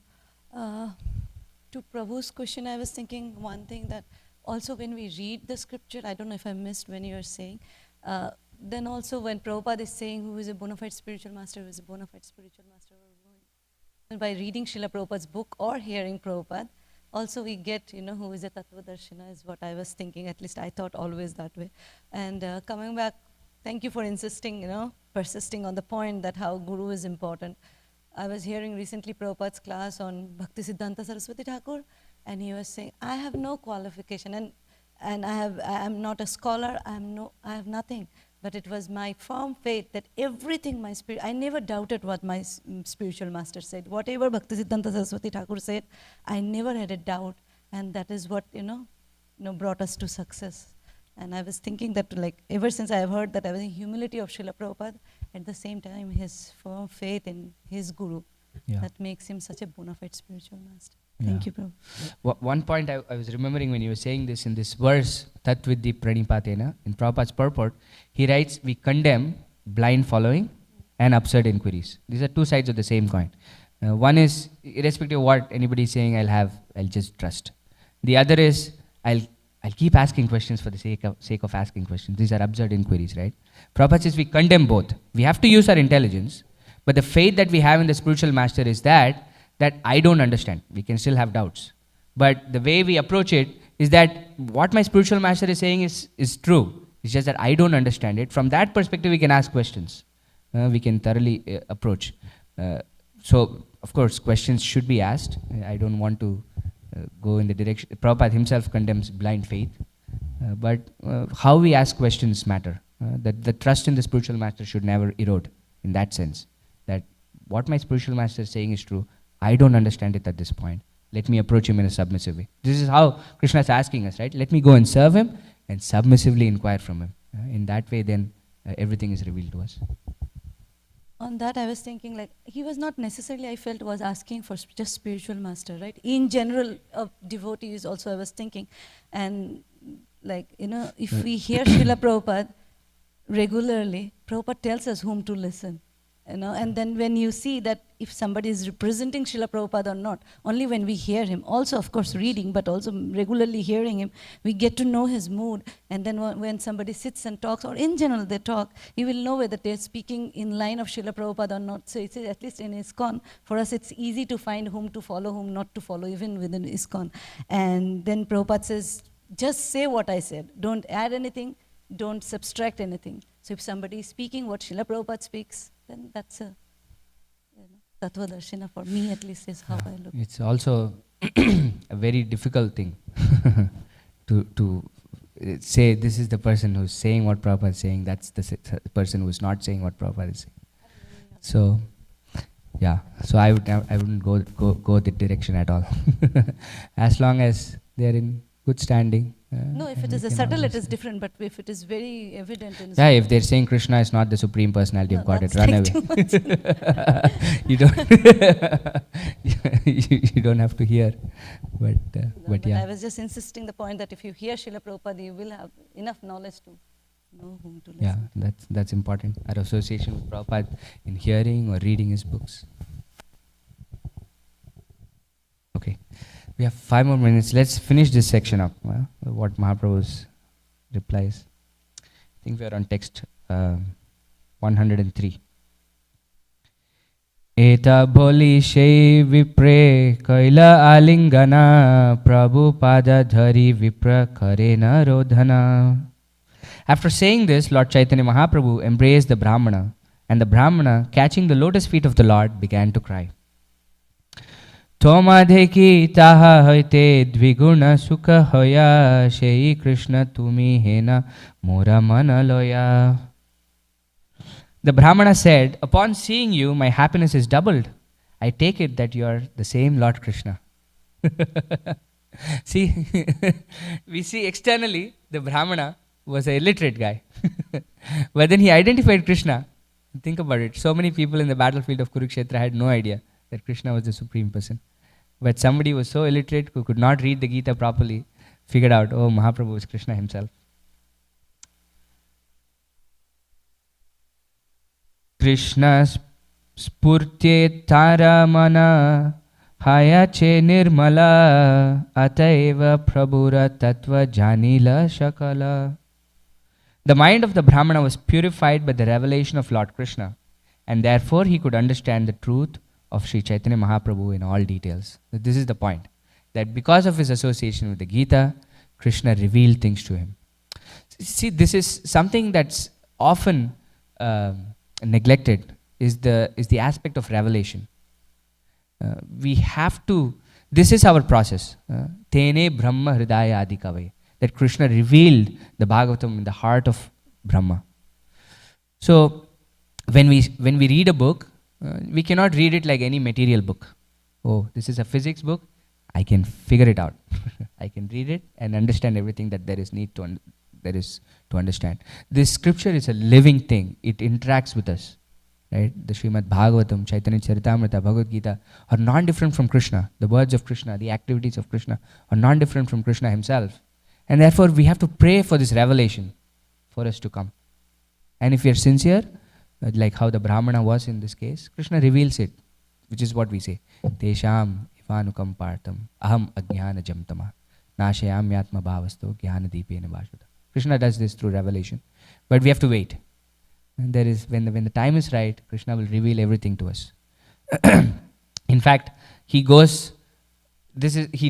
To Prabhu's question, I was thinking one thing, that also when we read the scripture, I don't know if I missed when you were saying, then also when Prabhupada is saying who is a bona fide spiritual master, who is a bona fide spiritual master, and by reading Srila Prabhupada's book or hearing Prabhupada, also we get, who is a Tattvadarshina is what I was thinking, at least I thought always that way. And coming back, thank you for insisting, persisting on the point that how Guru is important. I was hearing recently Prabhupada's class on Bhakti Siddhanta Saraswati Thakur, and he was saying, I have no qualification, and I am not a scholar, I have nothing. But it was my firm faith that everything I never doubted what my spiritual master said. Whatever Bhakti Siddhanta Saraswati Thakur said, I never had a doubt, and that is what, brought us to success. And I was thinking that, ever since I have heard that, I was in humility of Srila Prabhupada, at the same time, his firm faith in his Guru, that makes him such a bona fide spiritual master. Thank you, Prabhu. One point I was remembering when you were saying this in this verse, Tat Vidhi Pranipatena, in Prabhupada's purport, he writes, we condemn blind following and absurd inquiries. These are two sides of the same coin. One is, irrespective of what anybody is saying, I'll just trust. The other is, I'll keep asking questions for the sake of asking questions. These are absurd inquiries, right? Prabhupada says we condemn both. We have to use our intelligence, but the faith that we have in the spiritual master is that I don't understand. We can still have doubts. But the way we approach it is that what my spiritual master is saying is true. It's just that I don't understand it. From that perspective, we can ask questions. We can thoroughly approach. So, of course, questions should be asked. I don't want to go in the direction. Prabhupada himself condemns blind faith. But how we ask questions matter. That the trust in the spiritual master should never erode in that sense. That what my spiritual master is saying is true. I don't understand it at this point. Let me approach him in a submissive way. This is how Krishna is asking us, right? Let me go and serve him and submissively inquire from him. In that way, then everything is revealed to us. On that, I was thinking, like, he was not necessarily, I felt, was asking for just spiritual master, right? In general, of devotees also, I was thinking. And, like, if we hear Srila Prabhupada regularly, Prabhupada tells us whom to listen. And then when you see that if somebody is representing Srila Prabhupada or not, only when we hear him, also of course reading, but also regularly hearing him, we get to know his mood. And then when somebody sits and talks, or in general they talk, you will know whether they're speaking in line of Srila Prabhupada or not. So it's, at least in ISKCON, for us it's easy to find whom to follow, whom not to follow, even within ISKCON. And then Prabhupada says, just say what I said. Don't add anything, don't subtract anything. So if somebody is speaking what Srila Prabhupada speaks, then that's a Tattva Darshana, for me at least, is how I look. It's also a very difficult thing to say this is the person who's saying what Prabhupada is saying, that's the person who's not saying what Prabhupada is saying. So, yeah, so I wouldn't go that direction at all. As long as they're in good standing. No, if it is a subtle, it is different, but if it is very evident in if they're saying Krishna is not the Supreme Personality of Godhead, run away. you don't have to hear. But yeah. I was just insisting the point that if you hear Srila Prabhupada, you will have enough knowledge to know whom to listen. Yeah, that's important. Our association with Prabhupada in hearing or reading his books. Okay. We have 5 more minutes. Let's finish this section up. What Mahaprabhu's replies. I think we are on text 103. Eta boli shei vipre kaila alingana Prabhupada dhari vipra karena rodhana. After saying this, Lord Chaitanya Mahaprabhu embraced the Brahmana, and the Brahmana, catching the lotus feet of the Lord, began to cry. Tomadheki taha hoite dviguna sukha hoya shei Krishna tumi hena mora mana loya. The Brahmana said, upon seeing you, my happiness is doubled. I take it that you are the same Lord Krishna. See, we see externally the Brahmana was an illiterate guy. But then he identified Krishna. Think about it. So many people in the battlefield of Kurukshetra had no idea that Krishna was the Supreme Person. But somebody was so illiterate who could not read the Gita properly, figured out, oh, Mahaprabhu was Krishna himself. Krishna spurte taramana hayache nirmala ataiva prabhura tattva janila shakala. The mind of the Brahmana was purified by the revelation of Lord Krishna, and therefore he could understand the truth of Sri Chaitanya Mahaprabhu in all details. This is the point, that because of his association with the Gita, Krishna revealed things to him. See, this is something that's often neglected, is the aspect of revelation. We have to, this is our process. Tene Brahma Hridaya Adikavai. That Krishna revealed the Bhagavatam in the heart of Brahma. So, when we read a book, we cannot read it like any material book. Oh, this is a physics book. I can figure it out. I can read it and understand everything that there is to understand. This scripture is a living thing. It interacts with us. Right? The Srimad Bhagavatam, Chaitanya Charitamrita, Bhagavad Gita are non-different from Krishna. The words of Krishna, the activities of Krishna are non-different from Krishna himself. And therefore, we have to pray for this revelation for us to come. And if we are sincere, like how the Brahmana was in this case, Krishna reveals it which is what we say. Tesham ivanukam partam aham ajnana jamtama nashayam yatma bhavasto jnana deepena vashuta. Krishna does this through revelation, but we have to wait. And there is when the time is right, Krishna will reveal everything to us. In fact, he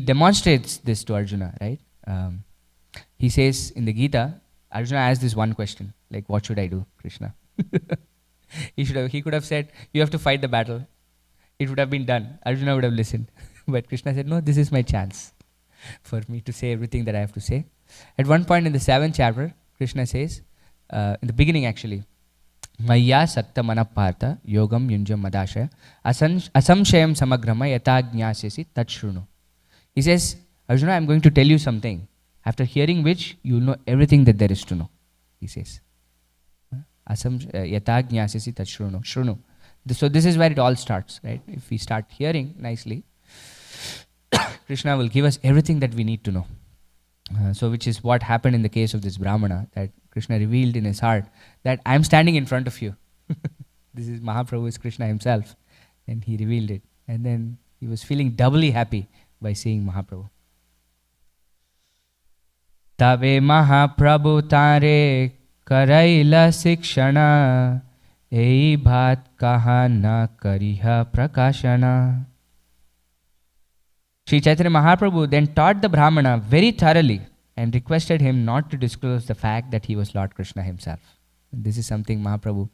demonstrates this to Arjuna, right? He says in the Gita, Arjuna asked this one question, like, what should I do, Krishna? He could have said, you have to fight the battle. It would have been done. Arjuna would have listened. But Krishna said, no, this is my chance for me to say everything that I have to say. At one point in the 7th chapter, Krishna says, in the beginning actually, Maya sakta manapartha yogam yunjam madashaya asamshayam samagrama yata jnasyasi tatshrunu. He says, Arjuna, I am going to tell you something, after hearing which you will know everything that there is to know. He says, yata jnasyasi tatshrunu. Shrunu. So this is where it all starts, right? If we start hearing nicely, Krishna will give us everything that we need to know. So which is what happened in the case of this Brahmana, that Krishna revealed in his heart that I am standing in front of you. This is Mahaprabhu, is Krishna himself. And he revealed it. And then he was feeling doubly happy by seeing Mahaprabhu. Tabe Mahaprabhu tare karaila sikshana ei bhat kaha na kariha prakashana. Sri Chaitanya Mahaprabhu then taught the Brahmana very thoroughly and requested him not to disclose the fact that he was Lord Krishna himself. And this is something Mahaprabhu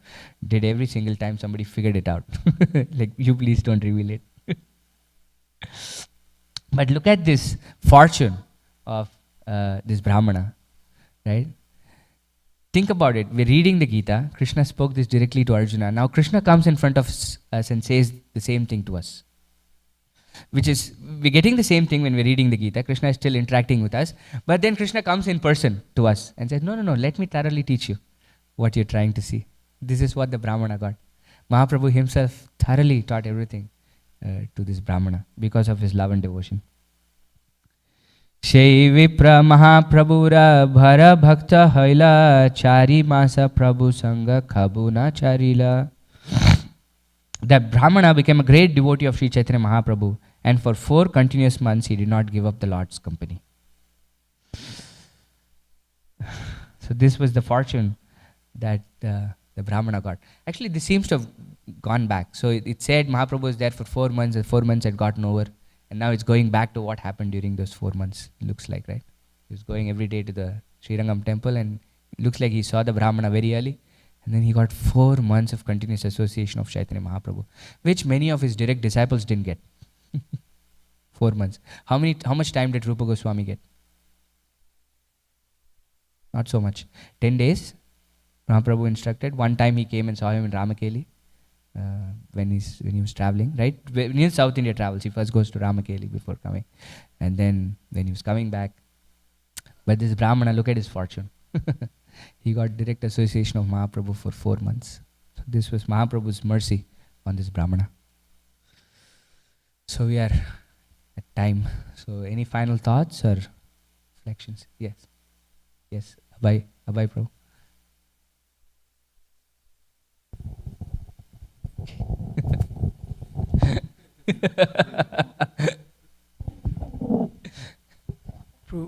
did every single time somebody figured it out. Like, you please don't reveal it. But look at this fortune of this Brahmana, right? Think about it. We're reading the Gita. Krishna spoke this directly to Arjuna. Now Krishna comes in front of us and says the same thing to us. Which is, we're getting the same thing when we're reading the Gita. Krishna is still interacting with us. But then Krishna comes in person to us and says, no, let me thoroughly teach you what you're trying to see. This is what the Brahmana got. Mahaprabhu himself thoroughly taught everything to this Brahmana because of his love and devotion. Shai Vipra Mahaprabhura Bhara Bhakta Haila Chari Masa Prabhu Sangha Khabuna Charila. The Brahmana became a great devotee of Sri Chaitanya Mahaprabhu, and for 4 continuous months he did not give up the Lord's company. So this was the fortune that the Brahmana got. Actually, this seems to have gone back. So it said Mahaprabhu was there for 4 months, and 4 months had gotten over, and now it's going back to what happened during those 4 months, it looks like, right? He was going every day to the Srirangam temple, and it looks like he saw the Brahmana very early. And then he got 4 months of continuous association of Chaitanya Mahaprabhu, which many of his direct disciples didn't get. 4 months. How much time did Rupa Goswami get? Not so much. 10 days. Mahaprabhu instructed. One time he came and saw him in Ramakeli when he was traveling, right? When he in South India travels, he first goes to Ramakeli before coming. And then when he was coming back, but this Brahmana, look at his fortune. He got direct association of Mahaprabhu for 4 months. So this was Mahaprabhu's mercy on this Brahmana. So we are at time. So any final thoughts or reflections? Yes. Yes. Abhay Prabhu.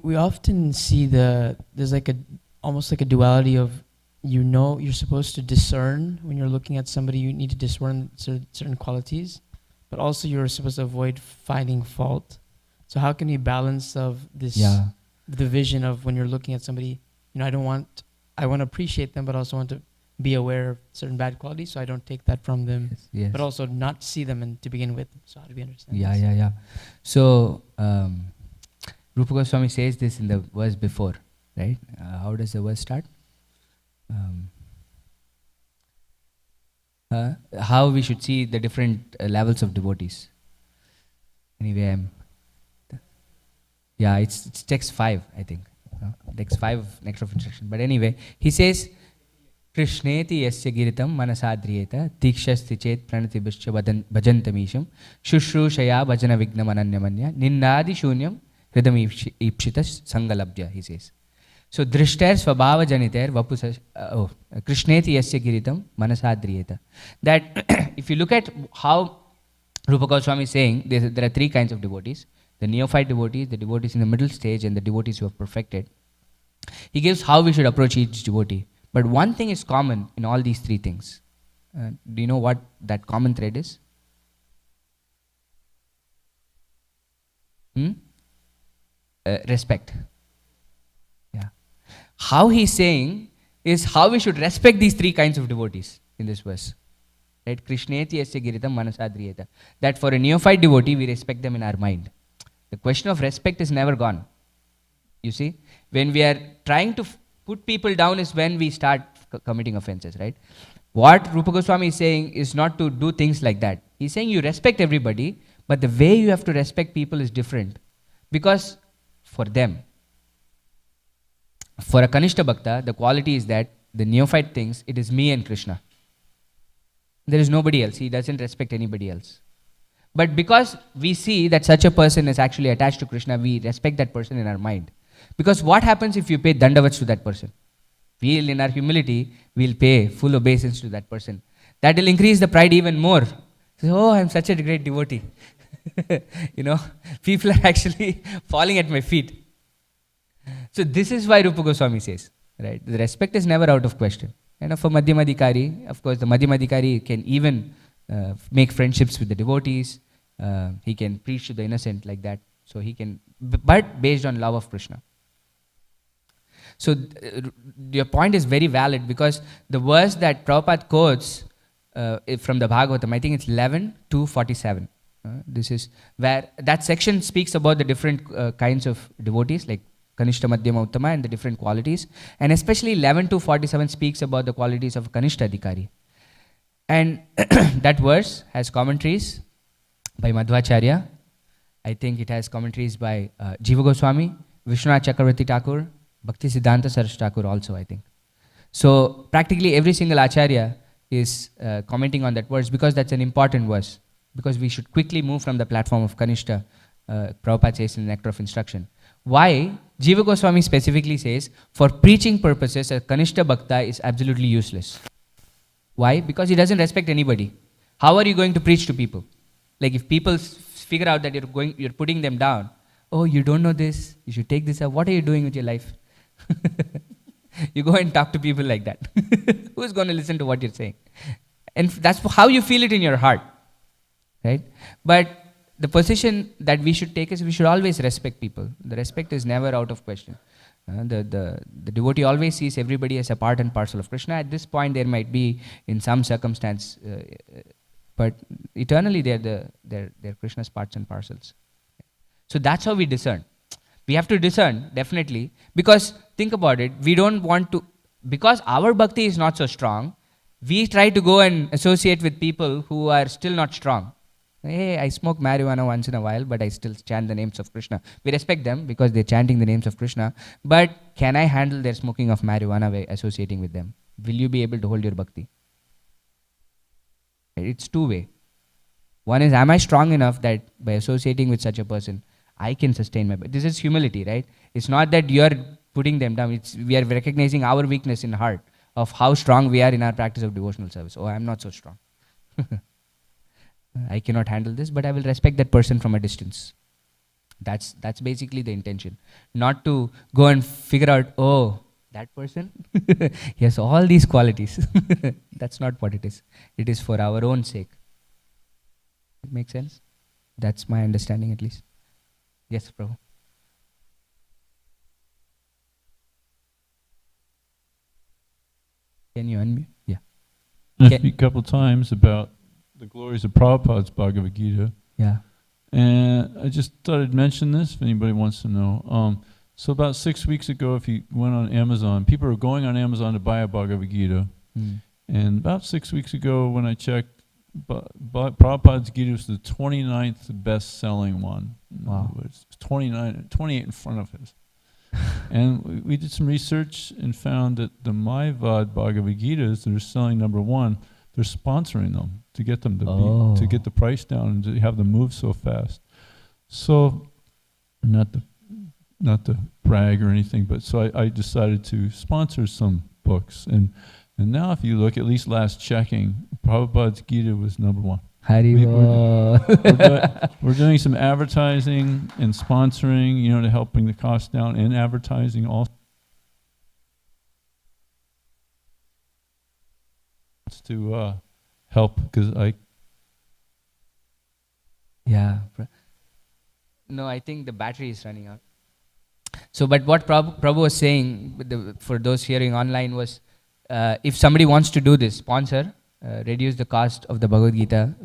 We often see there's like almost like a duality of, you're supposed to discern when you're looking at somebody, you need to discern certain qualities, but also you're supposed to avoid finding fault. So how can we balance of this, the vision of when you're looking at somebody, I want to appreciate them, but also want to be aware of certain bad qualities, so I don't take that from them, yes. But also not see them and to begin with. So how do we understand this? Yeah. So Rupa Goswami says this in the verse before, right? How does the verse start? How we should see the different levels of devotees. Anyway, it's text 5, I think. Text 5, next of instruction. But anyway, he says, Krishneti yasya giritam manasadriyeta tikshasti chet pranatibhascha bhajantamisham shushrushaya bhajana vignam ananyamanya ninnadi shunyam hridam ipshita sangalabhya, he says. So drishtair svabhava janitair vapus Krishneti yasya giritam manasadriyeta. That if you look at how Rupa Goswami is saying there are three kinds of devotees: the neophyte devotees, the devotees in the middle stage, and the devotees who have perfected. He gives how we should approach each devotee. But one thing is common in all these three things. Do you know what that common thread is? Respect. Yeah. How he's saying is how we should respect these three kinds of devotees in this verse. Right? Krishneti yasya giritam manasadriyeta. That for a neophyte devotee, we respect them in our mind. The question of respect is never gone. You see, when we are trying to put people down is when we start committing offenses, right? What Rupa Goswami is saying is not to do things like that. He's saying you respect everybody, but the way you have to respect people is different. Because for them, for a Kanishta Bhakta, the quality is that the neophyte thinks it is me and Krishna. There is nobody else. He doesn't respect anybody else. But because we see that such a person is actually attached to Krishna, we respect that person in our mind. Because what happens if you pay dandavats to that person? We'll, in our humility, we'll pay full obeisance to that person. That will increase the pride even more. So, oh, I'm such a great devotee. You know, people are actually falling at my feet. So this is why Rupa Goswami says, right? The respect is never out of question. And for Madhyamadikari, of course, the Madhyamadikari can even make friendships with the devotees. He can preach to the innocent like that. So he can, but based on love of Krishna. So your point is very valid, because the verse that Prabhupada quotes from the Bhagavatam, I think it's 11 to 47. This is where that section speaks about the different kinds of devotees, like Kanishta, Madhyama, Uttama, and the different qualities. And especially 11 to 47 speaks about the qualities of Kanishta Adhikari. And that verse has commentaries by Madhvacharya. I think it has commentaries by Jiva Goswami, Vishwanath Chakravarti Thakur, Bhakti Siddhanta Saraswati Thakur also, I think. So practically every single Acharya is commenting on that verse, because that's an important verse. Because we should quickly move from the platform of Kanishta, Prabhupada says in the Nectar of Instruction. Why? Jiva Goswami specifically says, for preaching purposes, a Kanishta Bhakta is absolutely useless. Why? Because he doesn't respect anybody. How are you going to preach to people? Like if people figure out that you're putting them down, oh, you don't know this, you should take this up, what are you doing with your life? You go and talk to people like that. Who's going to listen to what you're saying? And that's how you feel it in your heart. Right? But the position that we should take is we should always respect people. The respect is never out of question. The devotee always sees everybody as a part and parcel of Krishna. At this point, there might be, in some circumstance, but eternally they're Krishna's parts and parcels. So that's how we discern. We have to discern, definitely, because think about it, we don't want to, because our bhakti is not so strong, we try to go and associate with people who are still not strong. Hey, I smoke marijuana once in a while, but I still chant the names of Krishna. We respect them because they're chanting the names of Krishna, but can I handle their smoking of marijuana by associating with them? Will you be able to hold your bhakti? It's two-way. One is, am I strong enough that by associating with such a person, I can sustain my bhakti? This is humility, right? It's not that you're putting them down. We are recognizing our weakness in heart of how strong we are in our practice of devotional service. Oh, I'm not so strong. I cannot handle this, but I will respect that person from a distance. That's basically the intention. Not to go and figure out, oh, that person, he has all these qualities. That's not what it is. It is for our own sake. It makes sense? That's my understanding at least. Yes, Prabhu. Can you unmute? Yeah. I speak a couple times about the glories of Prabhupada's Bhagavad Gita. Yeah. And I just thought I'd mention this if anybody wants to know. So about 6 weeks ago, if you went on Amazon, people are going on Amazon to buy a Bhagavad Gita. And about 6 weeks ago, when I checked, Prabhupada's Gita was the 29th best-selling one. Wow. It's 28 in front of his. And we did some research and found that the Mayavad Bhagavad Gitas that are selling #1, they're sponsoring them to get them to get the price down and to have them move so fast. So, not to brag or anything, but so I decided to sponsor some books. And now if you look, at least last checking, Prabhupada's Gita was #1. Hari We- Bol. We're doing some advertising and sponsoring, to help bring the cost down, and advertising also to help, because Yeah. No, I think the battery is running out. So, but what Prabhu was saying, for those hearing online, was if somebody wants to do this, sponsor, reduce the cost of the Bhagavad Gita,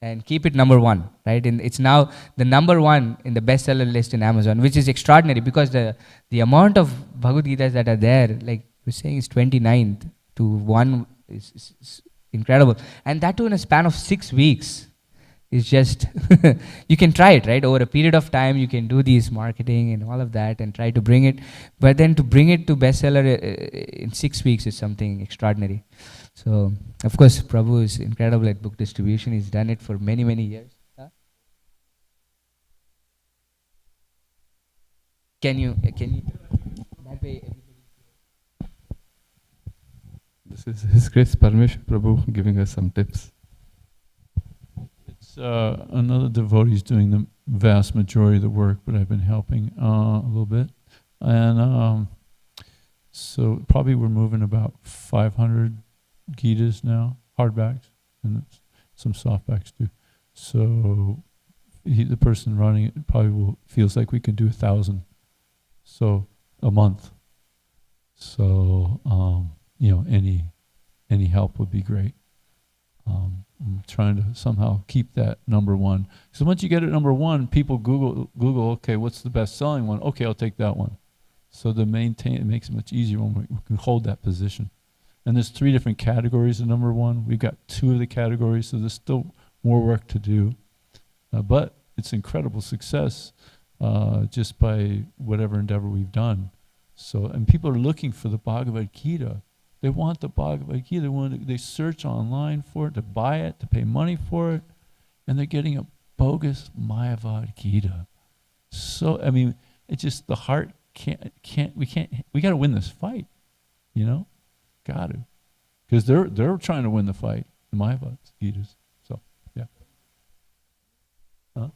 and keep it number one, right? And it's now the number one in the bestseller list in Amazon, which is extraordinary because the amount of Bhagavad Gitas that are there, like we're saying, is 29th to 1 is incredible. And that too in a span of 6 weeks. It's just, you can try it, right? Over a period of time, you can do these marketing and all of that and try to bring it. But then to bring it to bestseller in 6 weeks is something extraordinary. So, of course, Prabhu is incredible at book distribution. He's done it for many, many years. Huh? Can you, that way, This is His Grace Parmeshwar Prabhu giving us some tips. it's another devotee is doing the vast majority of the work, but I've been helping a little bit. And so probably we're moving about 500 Gitas now, hardbacks, and some softbacks too. So the person running it probably feels like we can do 1,000, so a month. So any help would be great. I'm trying to somehow keep that number one. So once you get it number one, people Google, okay, what's the best selling one? Okay, I'll take that one. So to maintain, it makes it much easier when we can hold that position. And there's 3 different categories of number one. We've got 2 of the categories, so there's still more work to do. But it's incredible success just by whatever endeavor we've done. So, and people are looking for the Bhagavad Gita. They want the Bhagavad Gita. They search online for it, to buy it, to pay money for it, and they're getting a bogus Mayavad Gita. So, it's just the heart we got to win this fight, got to, because they're trying to win the fight, the Mayavad Gitas. So, yeah. Huh?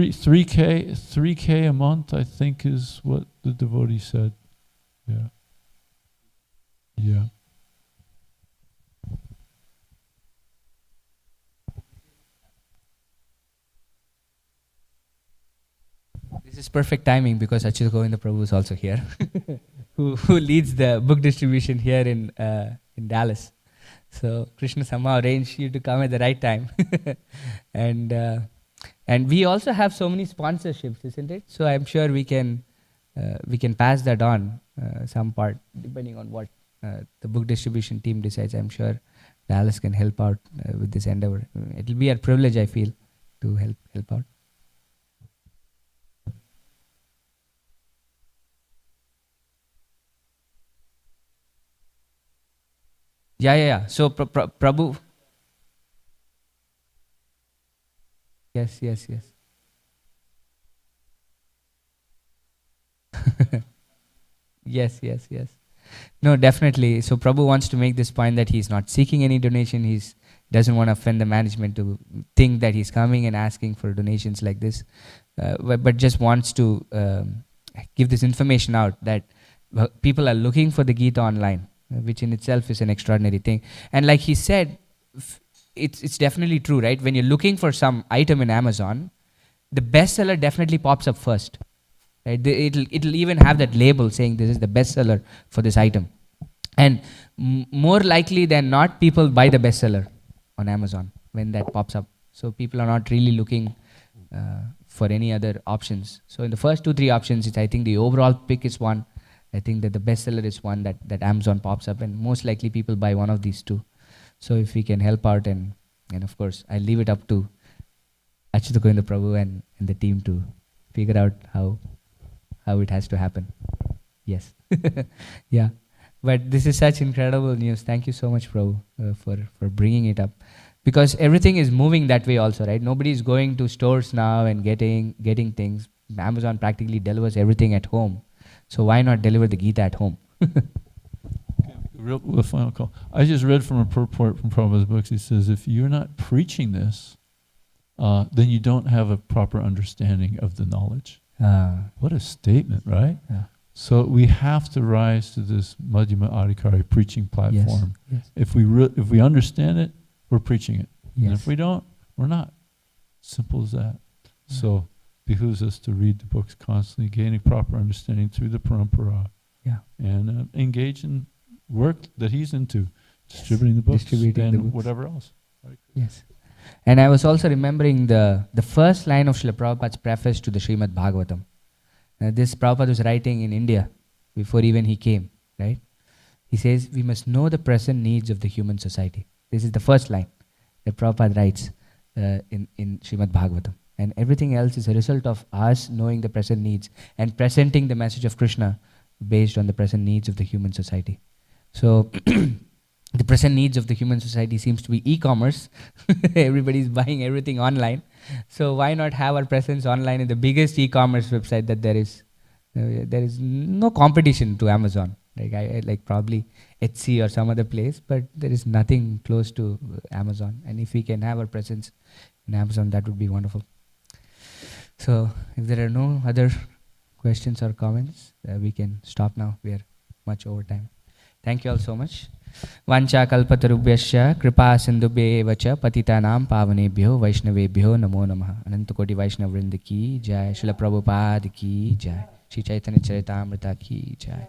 3K a month, I think, is what the devotee said. Yeah. Yeah. this is perfect timing because Achyuta Govinda Prabhu is also here, who leads the book distribution here in Dallas. So Krishna somehow arranged you to come at the right time. And we also have so many sponsorships, isn't it? So I'm sure we can pass that on some part, depending on what the book distribution team decides. I'm sure Dallas can help out with this endeavor. It'll be a privilege, I feel, to help out. Yeah. So Prabhu. Yes. Yes. No, definitely. So Prabhu wants to make this point that he's not seeking any donation. He doesn't want to offend the management to think that he's coming and asking for donations like this, but just wants to give this information out that people are looking for the Gita online, which in itself is an extraordinary thing. And like he said, it's definitely true, right? When you're looking for some item in Amazon, the bestseller definitely pops up first. Right? It'll even have that label saying this is the bestseller for this item. And more likely than not, people buy the bestseller on Amazon when that pops up. So people are not really looking for any other options. So in the first 2-3 options, I think the overall pick is one. I think that the bestseller is one that Amazon pops up, and most likely people buy one of these 2. So if we can help out, and of course, I'll leave it up to Achyuta Govinda Prabhu and the team to figure out how it has to happen. Yes. Yeah. But this is such incredible news. Thank you so much, Prabhu, for bringing it up. Because everything is moving that way also, right? Nobody is going to stores now and getting things. Amazon practically delivers everything at home. So why not deliver the Gita at home? The final call. I just read from a purport from Prabhupada's books. He says, if you're not preaching this, then you don't have a proper understanding of the knowledge. What a statement, right? Yeah. So we have to rise to this Madhyama Adhikari preaching platform. Yes. If we understand it, we're preaching it. And Yes. if we don't, we're not. Simple as that. Yeah. So behooves us to read the books constantly, gaining proper understanding through the parampara. Yeah. And engage in work that he's into, distributing the books Distributing and the books. whatever else. Yes. And I was also remembering the first line of Srila Prabhupada's preface to the Srimad Bhagavatam. This Prabhupada was writing in India before even he came, right? He says, we must know the present needs of the human society. This is the first line that Prabhupada writes in Srimad Bhagavatam. And everything else is a result of us knowing the present needs and presenting the message of Krishna based on the present needs of the human society. So, the present needs of the human society seems to be e-commerce. Everybody is buying everything online. So why not have our presence online in the biggest e-commerce website that there is? There is no competition to Amazon. Like probably Etsy or some other place, but there is nothing close to Amazon. And if we can have our presence in Amazon, that would be wonderful. So if there are no other questions or comments, we can stop now. We are much over time. Thank you all so much. Vancha kalpatarubhyasya kripa sindhubhye vacha patitanam pavanebhyo vaishnavebhyo namo namaha. Anantakoti Vaishnav Vrinda ki jai. Srila Prabhupada ki jai. Shri Chaitanya Charitamrita ki jai.